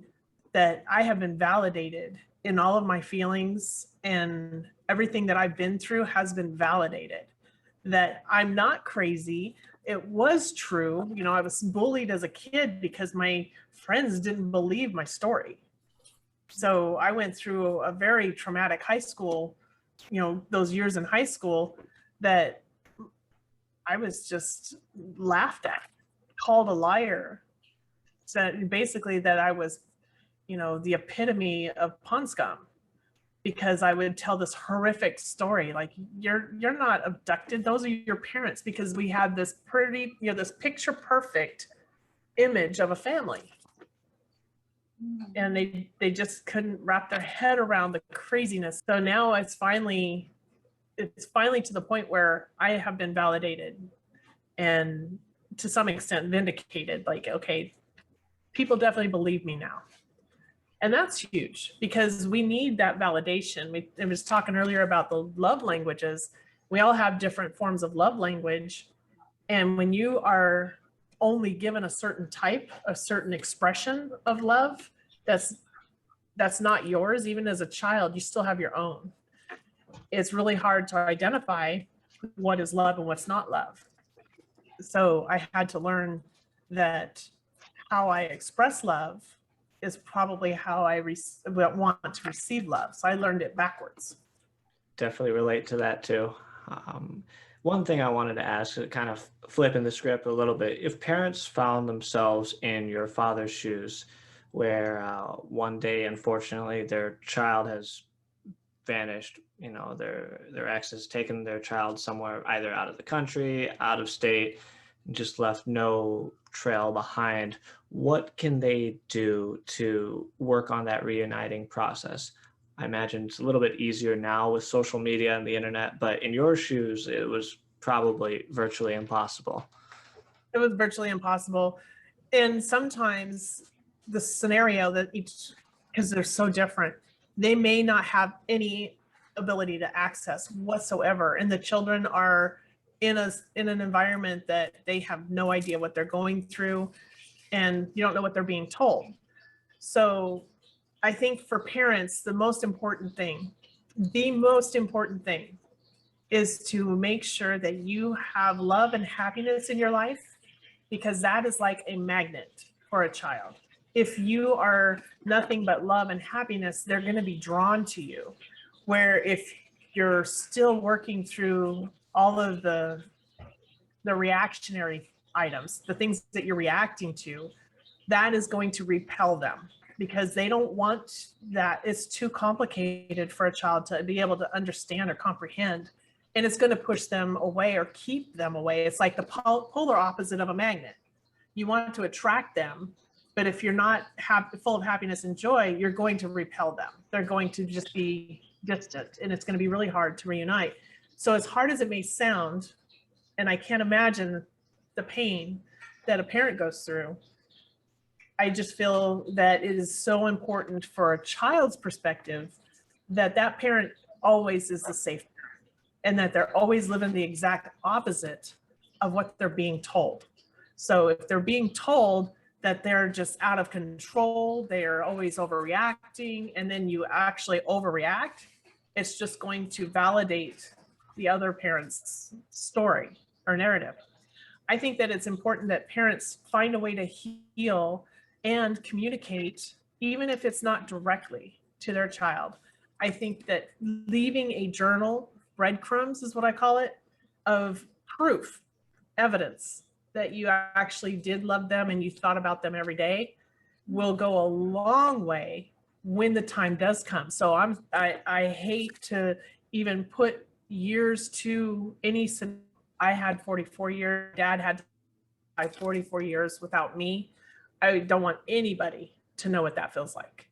Speaker 3: that I have been validated in all of my feelings, and everything that I've been through has been validated, that I'm not crazy. It was true. I was bullied as a kid because my friends didn't believe my story. So I went through a very traumatic high school, those years in high school, that I was just laughed at, called a liar. So basically that I was, the epitome of pond scum, because I would tell this horrific story, like, you're not abducted, those are your parents, because we had this pretty, this picture perfect image of a family. And they just couldn't wrap their head around the craziness. So now it's finally to the point where I have been validated, and to some extent vindicated. Like, okay, people definitely believe me now. And that's huge, because we need that validation. I was talking earlier about the love languages. We all have different forms of love language. And when you are only given a certain type, a certain expression of love, that's not yours. Even as a child, you still have your own. It's really hard to identify what is love and what's not love. So I had to learn that how I express love is probably how I want to receive love. So I learned it backwards.
Speaker 1: Definitely relate to that too. One thing I wanted to ask, kind of flipping the script a little bit, if parents found themselves in your father's shoes, where one day, unfortunately, their child has vanished, their ex has taken their child somewhere, either out of the country, out of state, and just left no trail behind, what can they do to work on that reuniting process? I imagine it's a little bit easier now with social media and the internet, but in your shoes, it was probably virtually impossible.
Speaker 3: It was virtually impossible. And sometimes the scenario that each, because they're so different, they may not have any ability to access whatsoever. And the children are in an environment that they have no idea what they're going through, and you don't know what they're being told. So I think for parents, the most important thing is to make sure that you have love and happiness in your life, because that is like a magnet for a child. If you are nothing but love and happiness, they're going to be drawn to you. Where if you're still working through all of the reactionary items, the things that you're reacting to, that is going to repel them, because they don't want that. It's too complicated for a child to be able to understand or comprehend. And it's going to push them away or keep them away. It's like the polar opposite of a magnet. You want to attract them, but if you're not full of happiness and joy, you're going to repel them. They're going to just be distant, and it's going to be really hard to reunite. So as hard as it may sound, and I can't imagine the pain that a parent goes through, I just feel that it is so important for a child's perspective that that parent always is the safe parent, and that they're always living the exact opposite of what they're being told. So if they're being told that they're just out of control, they're always overreacting, and then you actually overreact, it's just going to validate the other parent's story or narrative. I think that it's important that parents find a way to heal and communicate, even if it's not directly to their child. I think that leaving a journal, breadcrumbs is what I call it, of proof, evidence that you actually did love them and you thought about them every day, will go a long way when the time does come. So I hate to even put years to any. I had 44 years, Dad had 44 years without me. I don't want anybody to know what that feels like.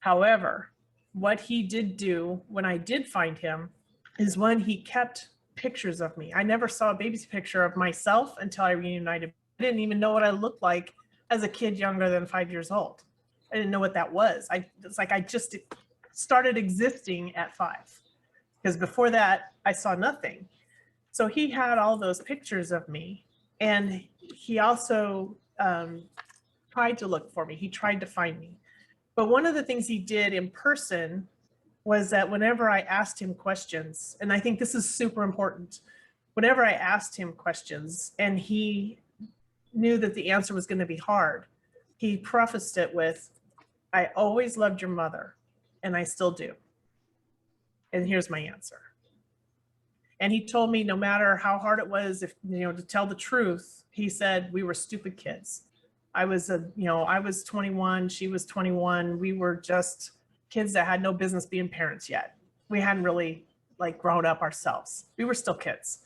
Speaker 3: However, what he did do when I did find him is when he kept pictures of me. I never saw a baby's picture of myself until I reunited. I didn't even know what I looked like as a kid younger than 5 years old. I didn't know what that was. It's like I just started existing at 5, because before that I saw nothing. So he had all those pictures of me, and he also tried to look for me. He tried to find me. But one of the things he did in person was that whenever I asked him questions, and I think this is super important, whenever I asked him questions and he knew that the answer was going to be hard, he prefaced it with, "I always loved your mother, and I still do. And here's my answer." And he told me no matter how hard it was, if to tell the truth, he said, we were stupid kids. I was 21, she was 21. We were just kids that had no business being parents yet. We hadn't really grown up ourselves. We were still kids.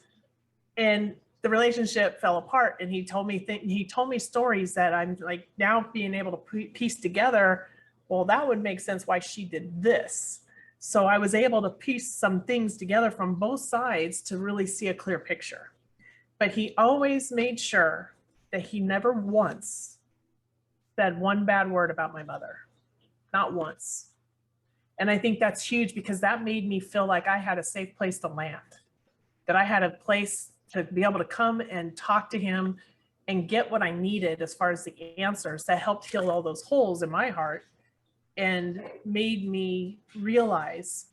Speaker 3: And the relationship fell apart, and he told me stories that I'm now being able to piece together. Well, that would make sense why she did this. So I was able to piece some things together from both sides to really see a clear picture. But he always made sure that he never once said one bad word about my mother. Not once. And I think that's huge, because that made me feel like I had a safe place to land, that I had a place to be able to come and talk to him and get what I needed as far as the answers that helped heal all those holes in my heart and made me realize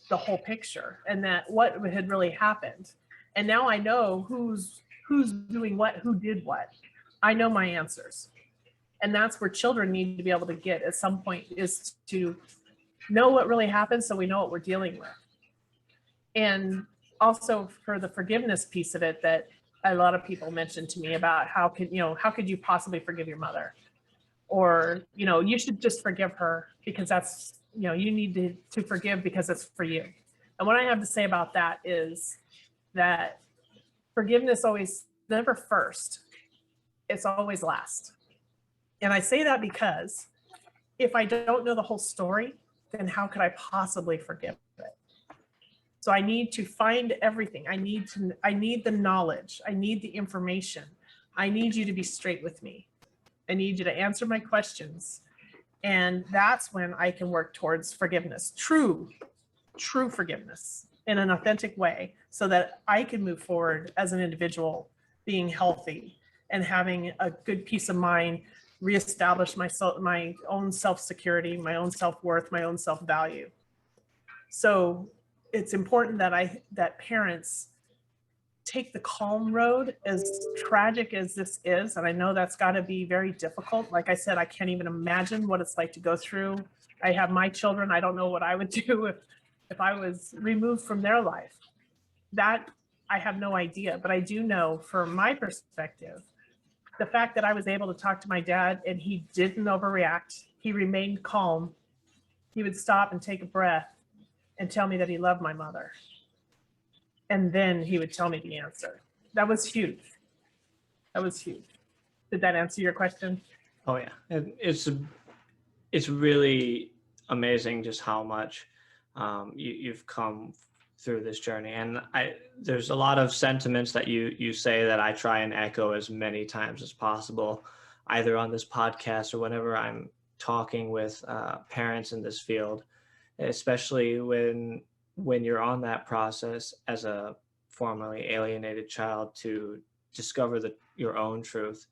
Speaker 3: the whole picture and that what had really happened. And now I know who's doing what, who did what. I know my answers. And that's where children need to be able to get at some point, is to know what really happened so we know what we're dealing with. And also for the forgiveness piece of it, that a lot of people mentioned to me about how could you possibly forgive your mother? Or, you should just forgive her because that's, you need to forgive because it's for you. And what I have to say about that is that forgiveness always never first, it's always last. And I say that because if I don't know the whole story, then how could I possibly forgive it? So I need to find everything. I need the knowledge. I need the information. I need you to be straight with me. I need you to answer my questions. And that's when I can work towards forgiveness, true forgiveness in an authentic way, so that I can move forward as an individual, being healthy and having a good peace of mind, reestablish my own self-security, my own self-worth, my own self-value. So it's important that parents take the calm road, as tragic as this is. And I know that's got to be very difficult. Like I said, I can't even imagine what it's like to go through. I have my children. I don't know what I would do if I was removed from their life. That I have no idea, but I do know from my perspective, the fact that I was able to talk to my dad and he didn't overreact, he remained calm. He would stop and take a breath and tell me that he loved my mother. And then he would tell me the answer. That was huge. That was huge. Did that answer your question?
Speaker 1: Oh yeah, it's really amazing just how much you've come through this journey. And there's a lot of sentiments that you say that I try and echo as many times as possible, either on this podcast or whenever I'm talking with parents in this field, especially when you're on that process as a formerly alienated child to discover your own truth.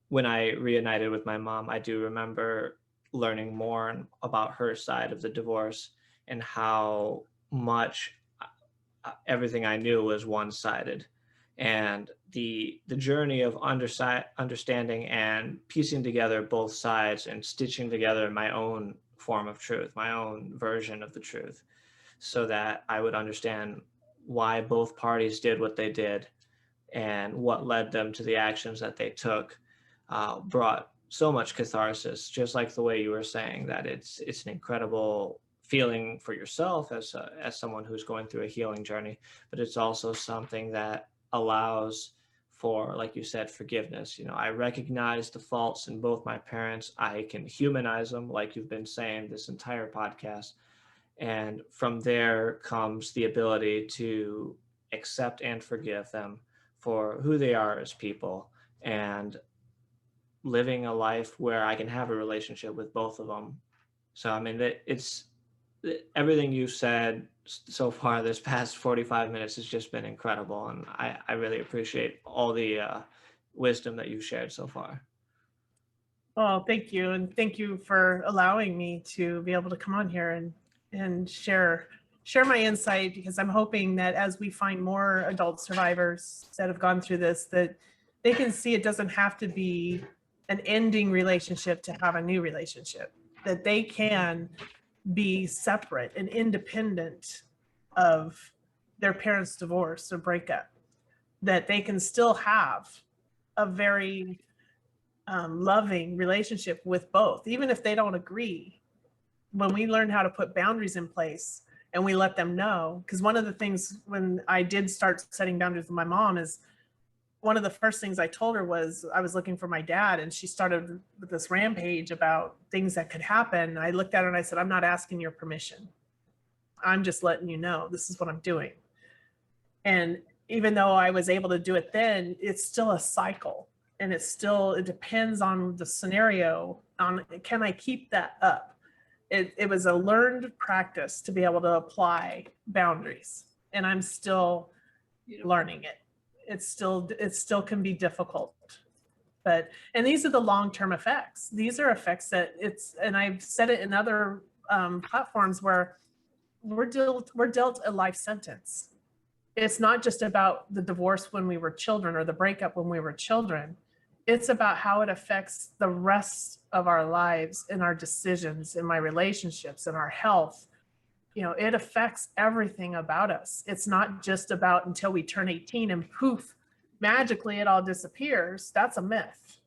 Speaker 1: When I reunited with my mom, I do remember learning more about her side of the divorce and how much everything I knew was one-sided. And the journey of understanding and piecing together both sides and stitching together my own form of truth, my own version of the truth, so that I would understand why both parties did what they did and what led them to the actions that they took, brought so much catharsis, just like the way you were saying that it's an incredible feeling for yourself as someone who's going through a healing journey, but it's also something that allows for, like you said, forgiveness. I recognize the faults in both my parents. I can humanize them, like you've been saying this entire podcast. And from there comes the ability to accept and forgive them for who they are as people, and living a life where I can have a relationship with both of them. So, I mean, it's everything you've said so far this past 45 minutes has just been incredible. And I really appreciate all the wisdom that you've shared so far.
Speaker 3: Oh, thank you. And thank you for allowing me to be able to come on here and share my insight, because I'm hoping that as we find more adult survivors that have gone through this, that they can see it doesn't have to be an ending relationship to have a new relationship, that they can be separate and independent of their parents' divorce or breakup, that they can still have a very loving relationship with both, even if they don't agree. When we learn how to put boundaries in place and we let them know, because one of the things when I did start setting boundaries with my mom is, one of the first things I told her was I was looking for my dad, and she started with this rampage about things that could happen. I looked at her and I said, I'm not asking your permission. I'm just letting you know this is what I'm doing. And even though I was able to do it then, it's still a cycle, and it depends on the scenario, on can I keep that up? It was a learned practice to be able to apply boundaries, and I'm still learning it. It still can be difficult, and these are the long-term effects. These are effects that and I've said it in other platforms where we're dealt a life sentence. It's not just about the divorce when we were children or the breakup when we were children. It's about how it affects the rest of our lives and our decisions, in my relationships, and our health, You know, it affects everything about us. It's not just about until we turn 18 and poof, magically it all disappears. That's a myth.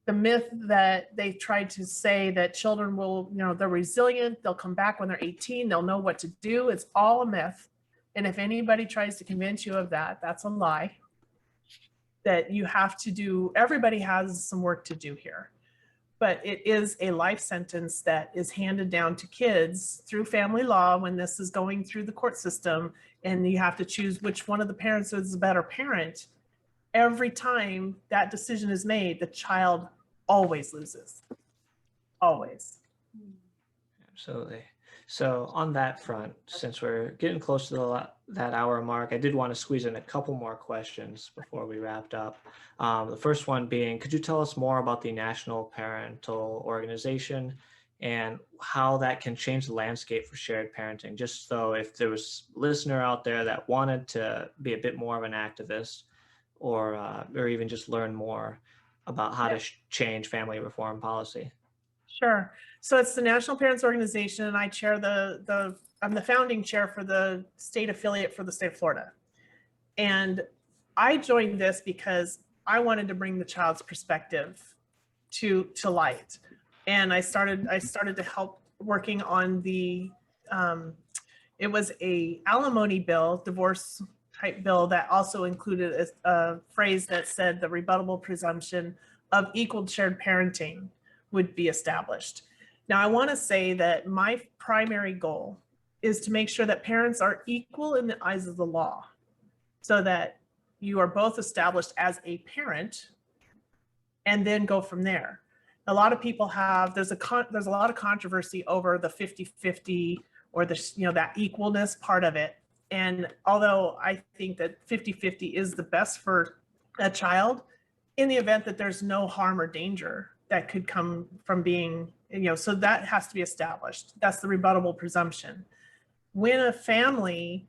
Speaker 3: The myth that they tried to say that children will, you know, they're resilient, they'll come back when they're 18, they'll know what to do. It's all a myth. And if anybody tries to convince you of that, that's a lie. That you have to do, everybody has some work to do here. But it is a life sentence that is handed down to kids through family law when this is going through the court system, and you have to choose which one of the parents is a better parent. Every time that decision is made, the child always loses. Always.
Speaker 1: Absolutely. So on that front, since we're getting close to that hour mark, I did want to squeeze in a couple more questions before we wrapped up. The first one being, could you tell us more about the National Parental Organization and how that can change the landscape for shared parenting? Just so if there was a listener out there that wanted to be a bit more of an activist, or even just learn more about how to change family reform policy.
Speaker 3: Sure. So it's the National Parents Organization, and I chair I'm the founding chair for the state affiliate for the state of Florida. And I joined this because I wanted to bring the child's perspective to light. And I started to help working on it was a alimony bill, divorce type bill, that also included a phrase that said the rebuttable presumption of equal shared parenting would be established. Now, I want to say that my primary goal is to make sure that parents are equal in the eyes of the law, so that you are both established as a parent and then go from there. A lot of people there's a lot of controversy over the 50-50 or that equalness part of it. And although I think that 50-50 is the best for a child, in the event that there's no harm or danger that could come from being, so that has to be established. That's the rebuttable presumption. When a family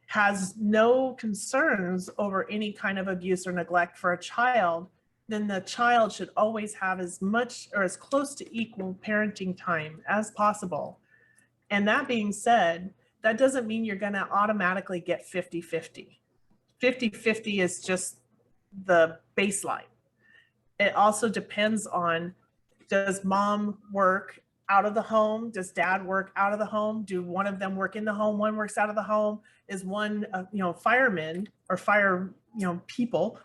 Speaker 3: has no concerns over any kind of abuse or neglect for a child, then the child should always have as much or as close to equal parenting time as possible. And that being said, that doesn't mean you're going to automatically get 50-50. 50-50 is just the baseline. It also depends on, does mom work out of the home? Does dad work out of the home? Do one of them work in the home? One works out of the home? Is one, firemen or fire, people,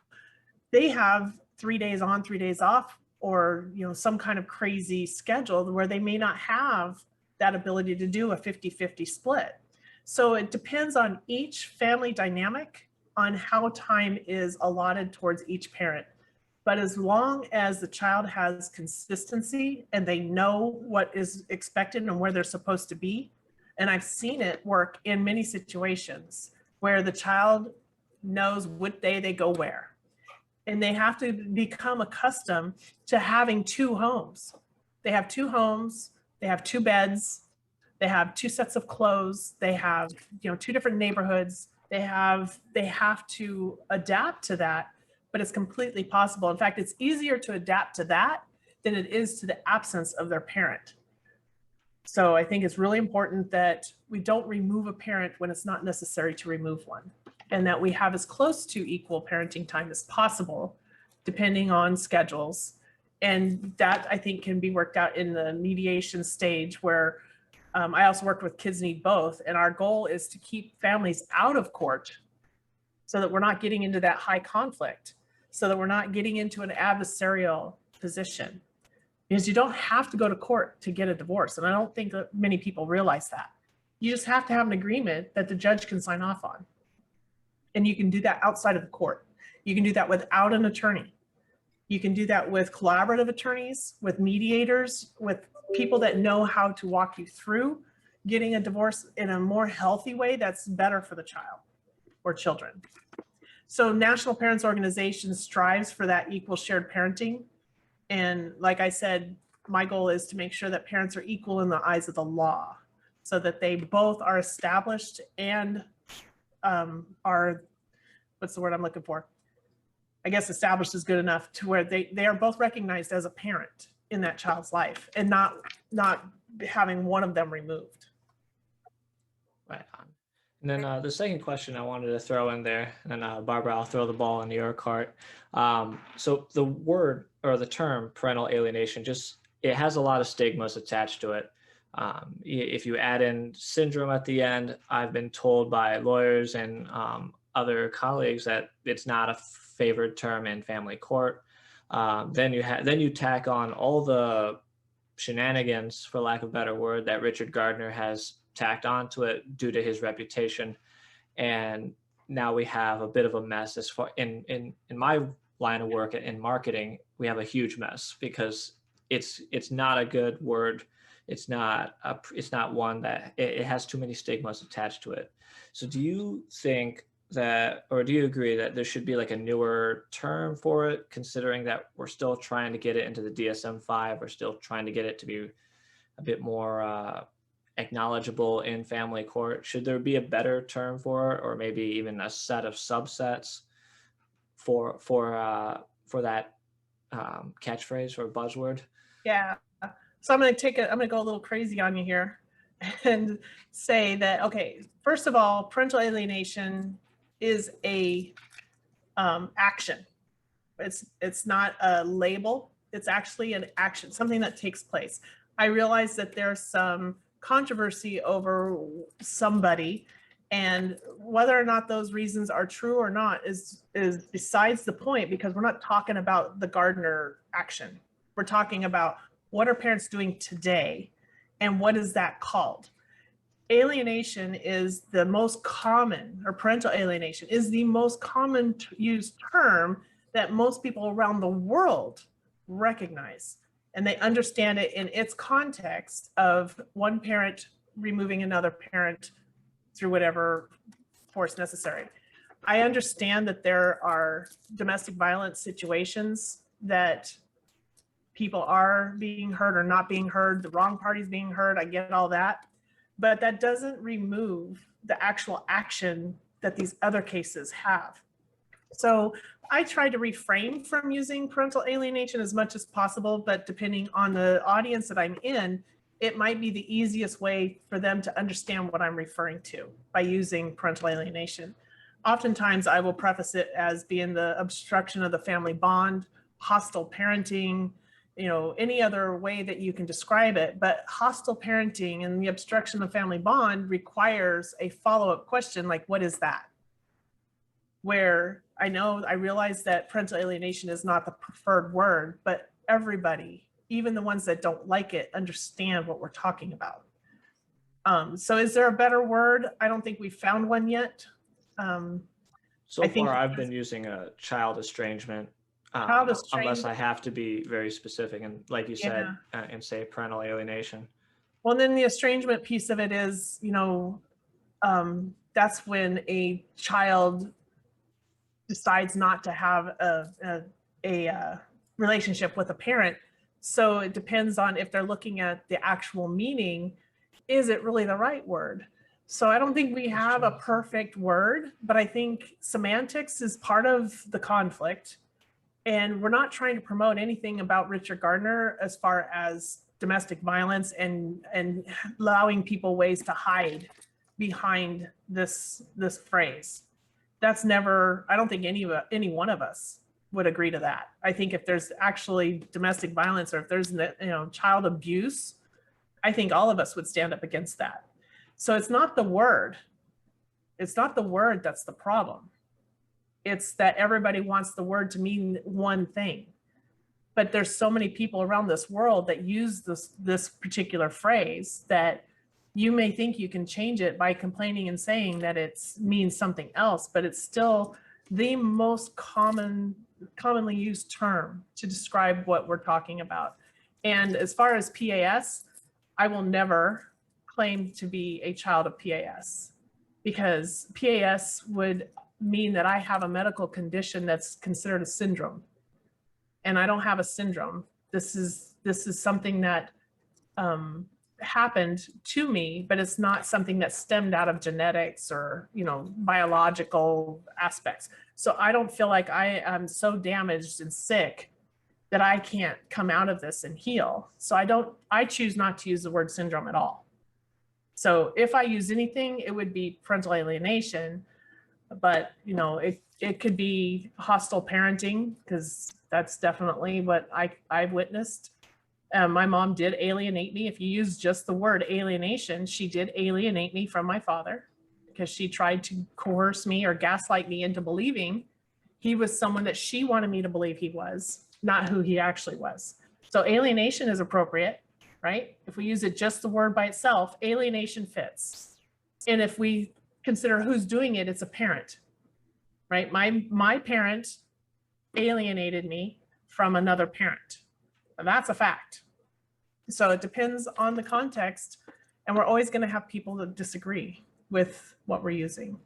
Speaker 3: they have 3 days on, 3 days off, or, some kind of crazy schedule where they may not have that ability to do a 50-50 split. So it depends on each family dynamic on how time is allotted towards each parent. But as long as the child has consistency and they know what is expected and where they're supposed to be, and I've seen it work in many situations where the child knows what day they go where. And they have to become accustomed to having two homes. They have two homes, they have two beds, they have two sets of clothes, they have, two different neighborhoods. They have to adapt to that, but it's completely possible. In fact, it's easier to adapt to that than it is to the absence of their parent. So I think it's really important that we don't remove a parent when it's not necessary to remove one, and that we have as close to equal parenting time as possible, depending on schedules. And that, I think, can be worked out in the mediation stage, where I also worked with Kids Need Both, and our goal is to keep families out of court so that we're not getting into that high conflict, so that we're not getting into an adversarial position. Because you don't have to go to court to get a divorce, and I don't think that many people realize that. You just have to have an agreement that the judge can sign off on. And you can do that outside of the court. You can do that without an attorney. You can do that with collaborative attorneys, with mediators, with people that know how to walk you through getting a divorce in a more healthy way that's better for the child or children. So National Parents Organization strives for that equal shared parenting. And like I said, my goal is to make sure that parents are equal in the eyes of the law, so that they both are established and are, what's the word I'm looking for? I guess established is good enough to where they are both recognized as a parent in that child's life, and not having one of them removed.
Speaker 1: Right on. And then the second question I wanted to throw in there, and then Barbara, I'll throw the ball into your court. So the word or the term parental alienation, just it has a lot of stigmas attached to it. If you add in syndrome at the end, I've been told by lawyers and other colleagues that it's not a favored term in family court. Then you tack on all the shenanigans, for lack of a better word, that Richard Gardner has tacked onto it due to his reputation, and now we have a bit of a mess. As far in my line of work in marketing, we have a huge mess because it's not a good word. It's not one that it has too many stigmas attached to it. So do you think that, or do you agree that there should be like a newer term for it, considering that we're still trying to get it into the DSM-5, we're still trying to get it to be a bit more acknowledgeable in family court? Should there be a better term for it, or maybe even a set of subsets for that catchphrase or buzzword?
Speaker 3: Yeah. So I'm going to go a little crazy on you here and say that, okay, first of all, parental alienation is a action. It's not a label. It's actually an action, something that takes place. I realize that there's some controversy over somebody, and whether or not those reasons are true or not is besides the point, because we're not talking about the Gardner action. We're talking about what are parents doing today and what is that called? Alienation is the most common, or parental alienation is the most common used term that most people around the world recognize. And they understand it in its context of one parent removing another parent through whatever force necessary. I understand that there are domestic violence situations that people are being heard or not being heard, the wrong party's being heard, I get all that. But that doesn't remove the actual action that these other cases have. So I try to refrain from using parental alienation as much as possible, but depending on the audience that I'm in, it might be the easiest way for them to understand what I'm referring to by using parental alienation. Oftentimes I will preface it as being the obstruction of the family bond, hostile parenting, any other way that you can describe it. But hostile parenting and the obstruction of family bond requires a follow-up question like, what is that? Where I realize that parental alienation is not the preferred word, but everybody, even the ones that don't like it, understand what we're talking about. So is there a better word? I don't think we've found one yet.
Speaker 1: So far, I've been using a child estrangement, unless I have to be very specific, and like you said, and say parental alienation.
Speaker 3: Well, then the estrangement piece of it is, that's when a child decides not to have a relationship with a parent. So it depends on if they're looking at the actual meaning, is it really the right word? So I don't think we have a perfect word, but I think semantics is part of the conflict. And we're not trying to promote anything about Richard Gardner as far as domestic violence and allowing people ways to hide behind this phrase. That's never, I don't think any one of us would agree to that. I think if there's actually domestic violence, or if there's child abuse, I think all of us would stand up against that. So it's not the word. It's not the word that's the problem. It's that everybody wants the word to mean one thing. But there's so many people around this world that use this particular phrase that you may think you can change it by complaining and saying that it means something else, but it's still the most commonly used term to describe what we're talking about. And as far as PAS, I will never claim to be a child of PAS, because PAS would mean that I have a medical condition that's considered a syndrome. And I don't have a syndrome. This is something that happened to me, but it's not something that stemmed out of genetics or biological aspects. So I don't feel like I am so damaged and sick that I can't come out of this and heal. So I choose not to use the word syndrome at all. So if I use anything, it would be parental alienation, but you know, it could be hostile parenting, because that's definitely what I've witnessed. My mom did alienate me. If you use just the word alienation, she did alienate me from my father, because she tried to coerce me or gaslight me into believing he was someone that she wanted me to believe he was, not who he actually was. So alienation is appropriate, right? If we use it just the word by itself, alienation fits. And if we consider who's doing it, it's a parent, right? My parent alienated me from another parent. And that's a fact. So it depends on the context, and we're always going to have people that disagree with what we're using.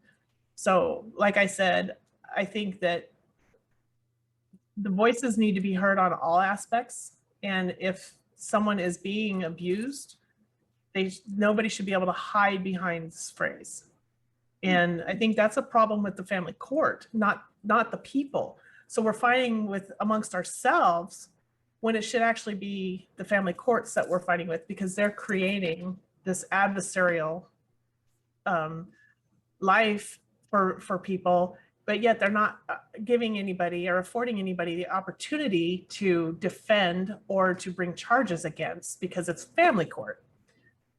Speaker 3: So like I said, I think that the voices need to be heard on all aspects. And if someone is being abused, nobody should be able to hide behind this phrase. And I think that's a problem with the family court, not the people. So we're fighting with amongst ourselves when it should actually be the family courts that we're fighting with, because they're creating this adversarial life for people, but yet they're not giving anybody or affording anybody the opportunity to defend or to bring charges against, because it's family court.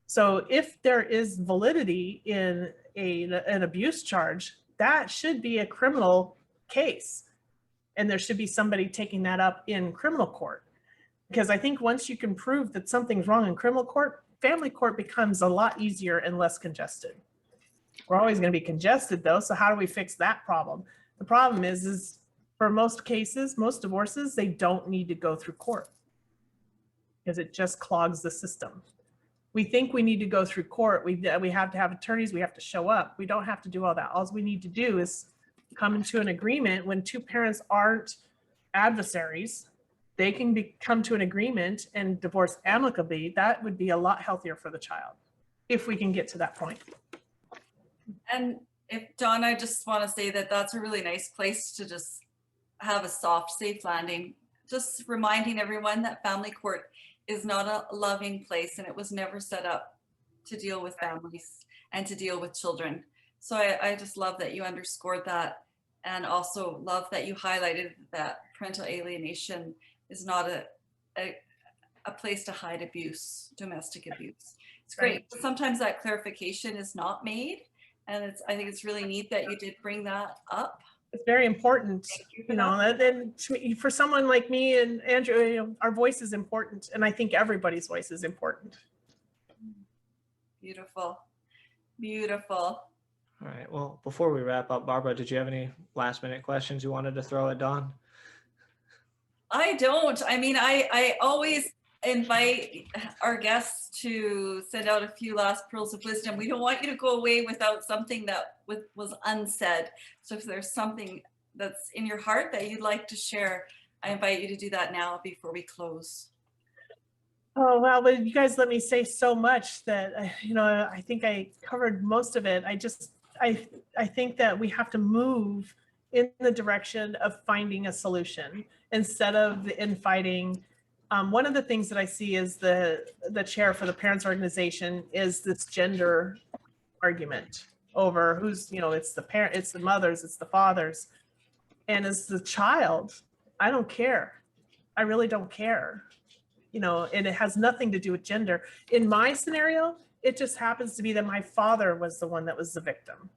Speaker 3: So if there is validity in an abuse charge, that should be a criminal case. And there should be somebody taking that up in criminal court. Because I think once you can prove that something's wrong in criminal court, family court becomes a lot easier and less congested. We're always going to be congested though. So how do we fix that problem? The problem is for most cases, most divorces, they don't need to go through court, because it just clogs the system. We think we need to go through court. We have to have attorneys. We have to show up. We don't have to do all that. All we need to do is come into an agreement. When two parents aren't adversaries, they can come to an agreement and divorce amicably. That would be a lot healthier for the child, if we can get to that point.
Speaker 2: And Dawn, I just want to say that that's a really nice place to just have a soft, safe landing. Just reminding everyone that family court is not a loving place, and it was never set up to deal with families and to deal with children. So I just love that you underscored that, and also love that you highlighted that parental alienation is not a place to hide abuse, domestic abuse. It's great.
Speaker 3: Right.
Speaker 2: But sometimes that clarification is not made. And I think it's really neat that you did bring that up.
Speaker 3: It's very important, you know, and for someone like me and Andrew, you know, our voice is important. And I think everybody's voice is important.
Speaker 2: Beautiful. Beautiful.
Speaker 1: All right. Well, before we wrap up, Barbara, did you have any last minute questions you wanted to throw at Dawn?
Speaker 2: I don't. I mean, I always invite our guests to send out a few last pearls of wisdom. We don't want you to go away without something that was unsaid. So if there's something that's in your heart that you'd like to share, I invite you to do that now before we close.
Speaker 3: Oh, well, but you guys let me say so much that, you know, I think I covered most of it. I think that we have to move in the direction of finding a solution instead of the infighting. One of the things that I see is the chair for the parents organization is this gender argument over who's, you know, it's the parent, it's the mothers, it's the fathers. And as the child, I don't care. I really don't care, you know, and it has nothing to do with gender. In my scenario, it just happens to be that my father was the one that was the victim.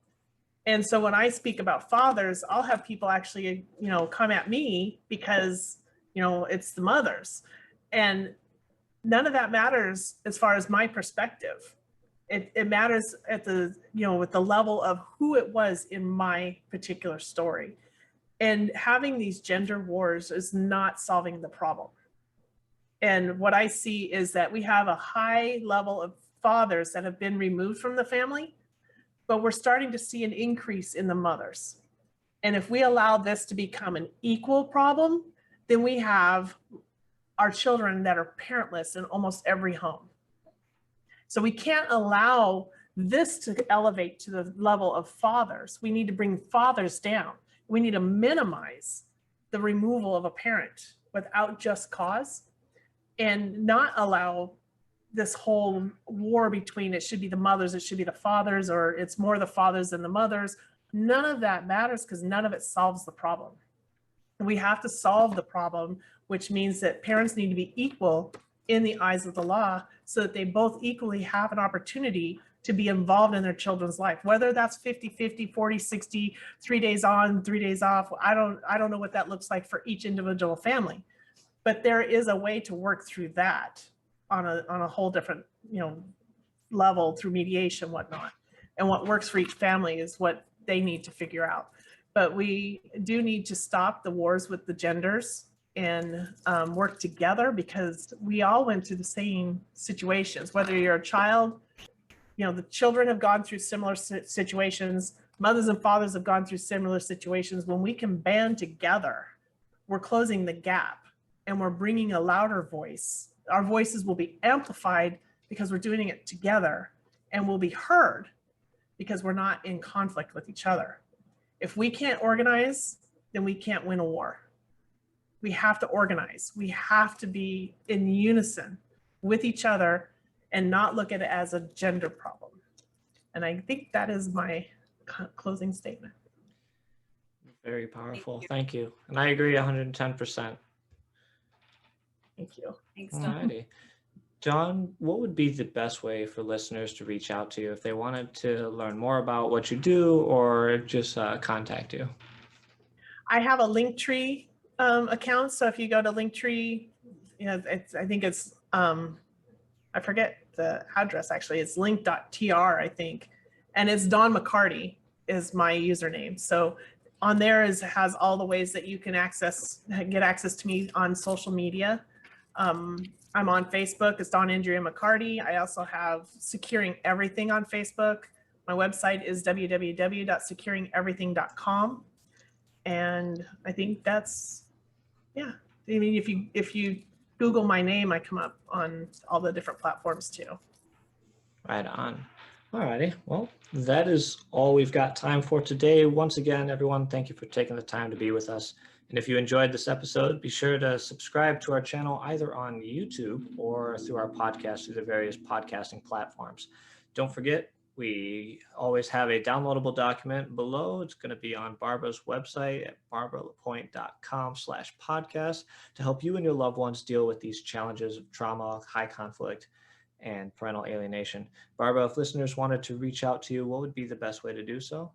Speaker 3: And so when I speak about fathers, I'll have people actually, you know, come at me because, you know, it's the mothers. And none of that matters as far as my perspective. It matters at the, you know, with the level of who it was in my particular story. And having these gender wars is not solving the problem. And what I see is that we have a high level of fathers that have been removed from the family, but we're starting to see an increase in the mothers. And if we allow this to become an equal problem, then we have our children that are parentless in almost every home. So we can't allow this to elevate to the level of fathers. We need to bring fathers down. We need to minimize the removal of a parent without just cause, and not allow this whole war between it should be the mothers, it should be the fathers, or it's more the fathers than the mothers. None of that matters because none of it solves the problem. We have to solve the problem, which means that parents need to be equal in the eyes of the law so that they both equally have an opportunity to be involved in their children's life, whether that's 50-50, 40-60, 3 days on, 3 days off. I don't know what that looks like for each individual family, but there is a way to work through that on a whole different, level through mediation, whatnot. And what works for each family is what they need to figure out. But we do need to stop the wars with the genders and work together, because we all went through the same situations. Whether you're a child, the children have gone through similar situations. Mothers and fathers have gone through similar situations. When we can band together, we're closing the gap and we're bringing a louder voice. Our voices will be amplified because we're doing it together, and we'll be heard because we're not in conflict with each other. If we can't organize, then we can't win a war. We have to organize. We have to be in unison with each other and not look at it as a gender problem. And I think that is my closing statement.
Speaker 1: Very powerful. Thank you. And I agree 110%.
Speaker 3: Thank you.
Speaker 2: Thanks,
Speaker 1: All
Speaker 2: Dawn.
Speaker 1: righty. Dawn, what would be the best way for listeners to reach out to you if they wanted to learn more about what you do or just contact you?
Speaker 3: I have a Linktree account. So if you go to Linktree, I think it's, I forget the address actually. It's link.tr, I think. And it's Dawn McCarty is my username. So on there has all the ways that you can get access to me on social media. I'm on Facebook. It's Dawn Andrea McCarty. I also have Securing Everything on Facebook. My website is www.securingeverything.com. And I think that's, yeah. I mean, if you Google my name, I come up on all the different platforms too.
Speaker 1: Right on. All righty. Well, that is all we've got time for today. Once again, everyone, thank you for taking the time to be with us. And if you enjoyed this episode, be sure to subscribe to our channel either on YouTube or through our podcast through the various podcasting platforms. Don't forget, we always have a downloadable document below. It's going to be on Barbara's website at barbaralapointe.com/podcast to help you and your loved ones deal with these challenges of trauma, high conflict, and parental alienation. Barbara, if listeners wanted to reach out to you, what would be the best way to do so?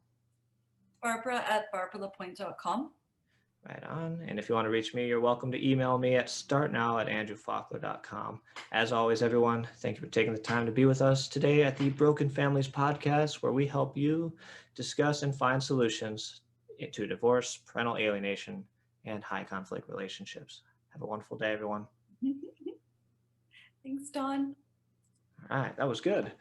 Speaker 2: Barbara@barbaralapointe.com.
Speaker 1: Right on. And if you want to reach me, you're welcome to email me at startnow@andrewfolkler.com. As always, everyone, thank you for taking the time to be with us today at the Broken Families Podcast, where we help you discuss and find solutions to divorce, parental alienation, and high conflict relationships. Have a wonderful day, everyone.
Speaker 2: Thanks, Dawn.
Speaker 1: All right, that was good.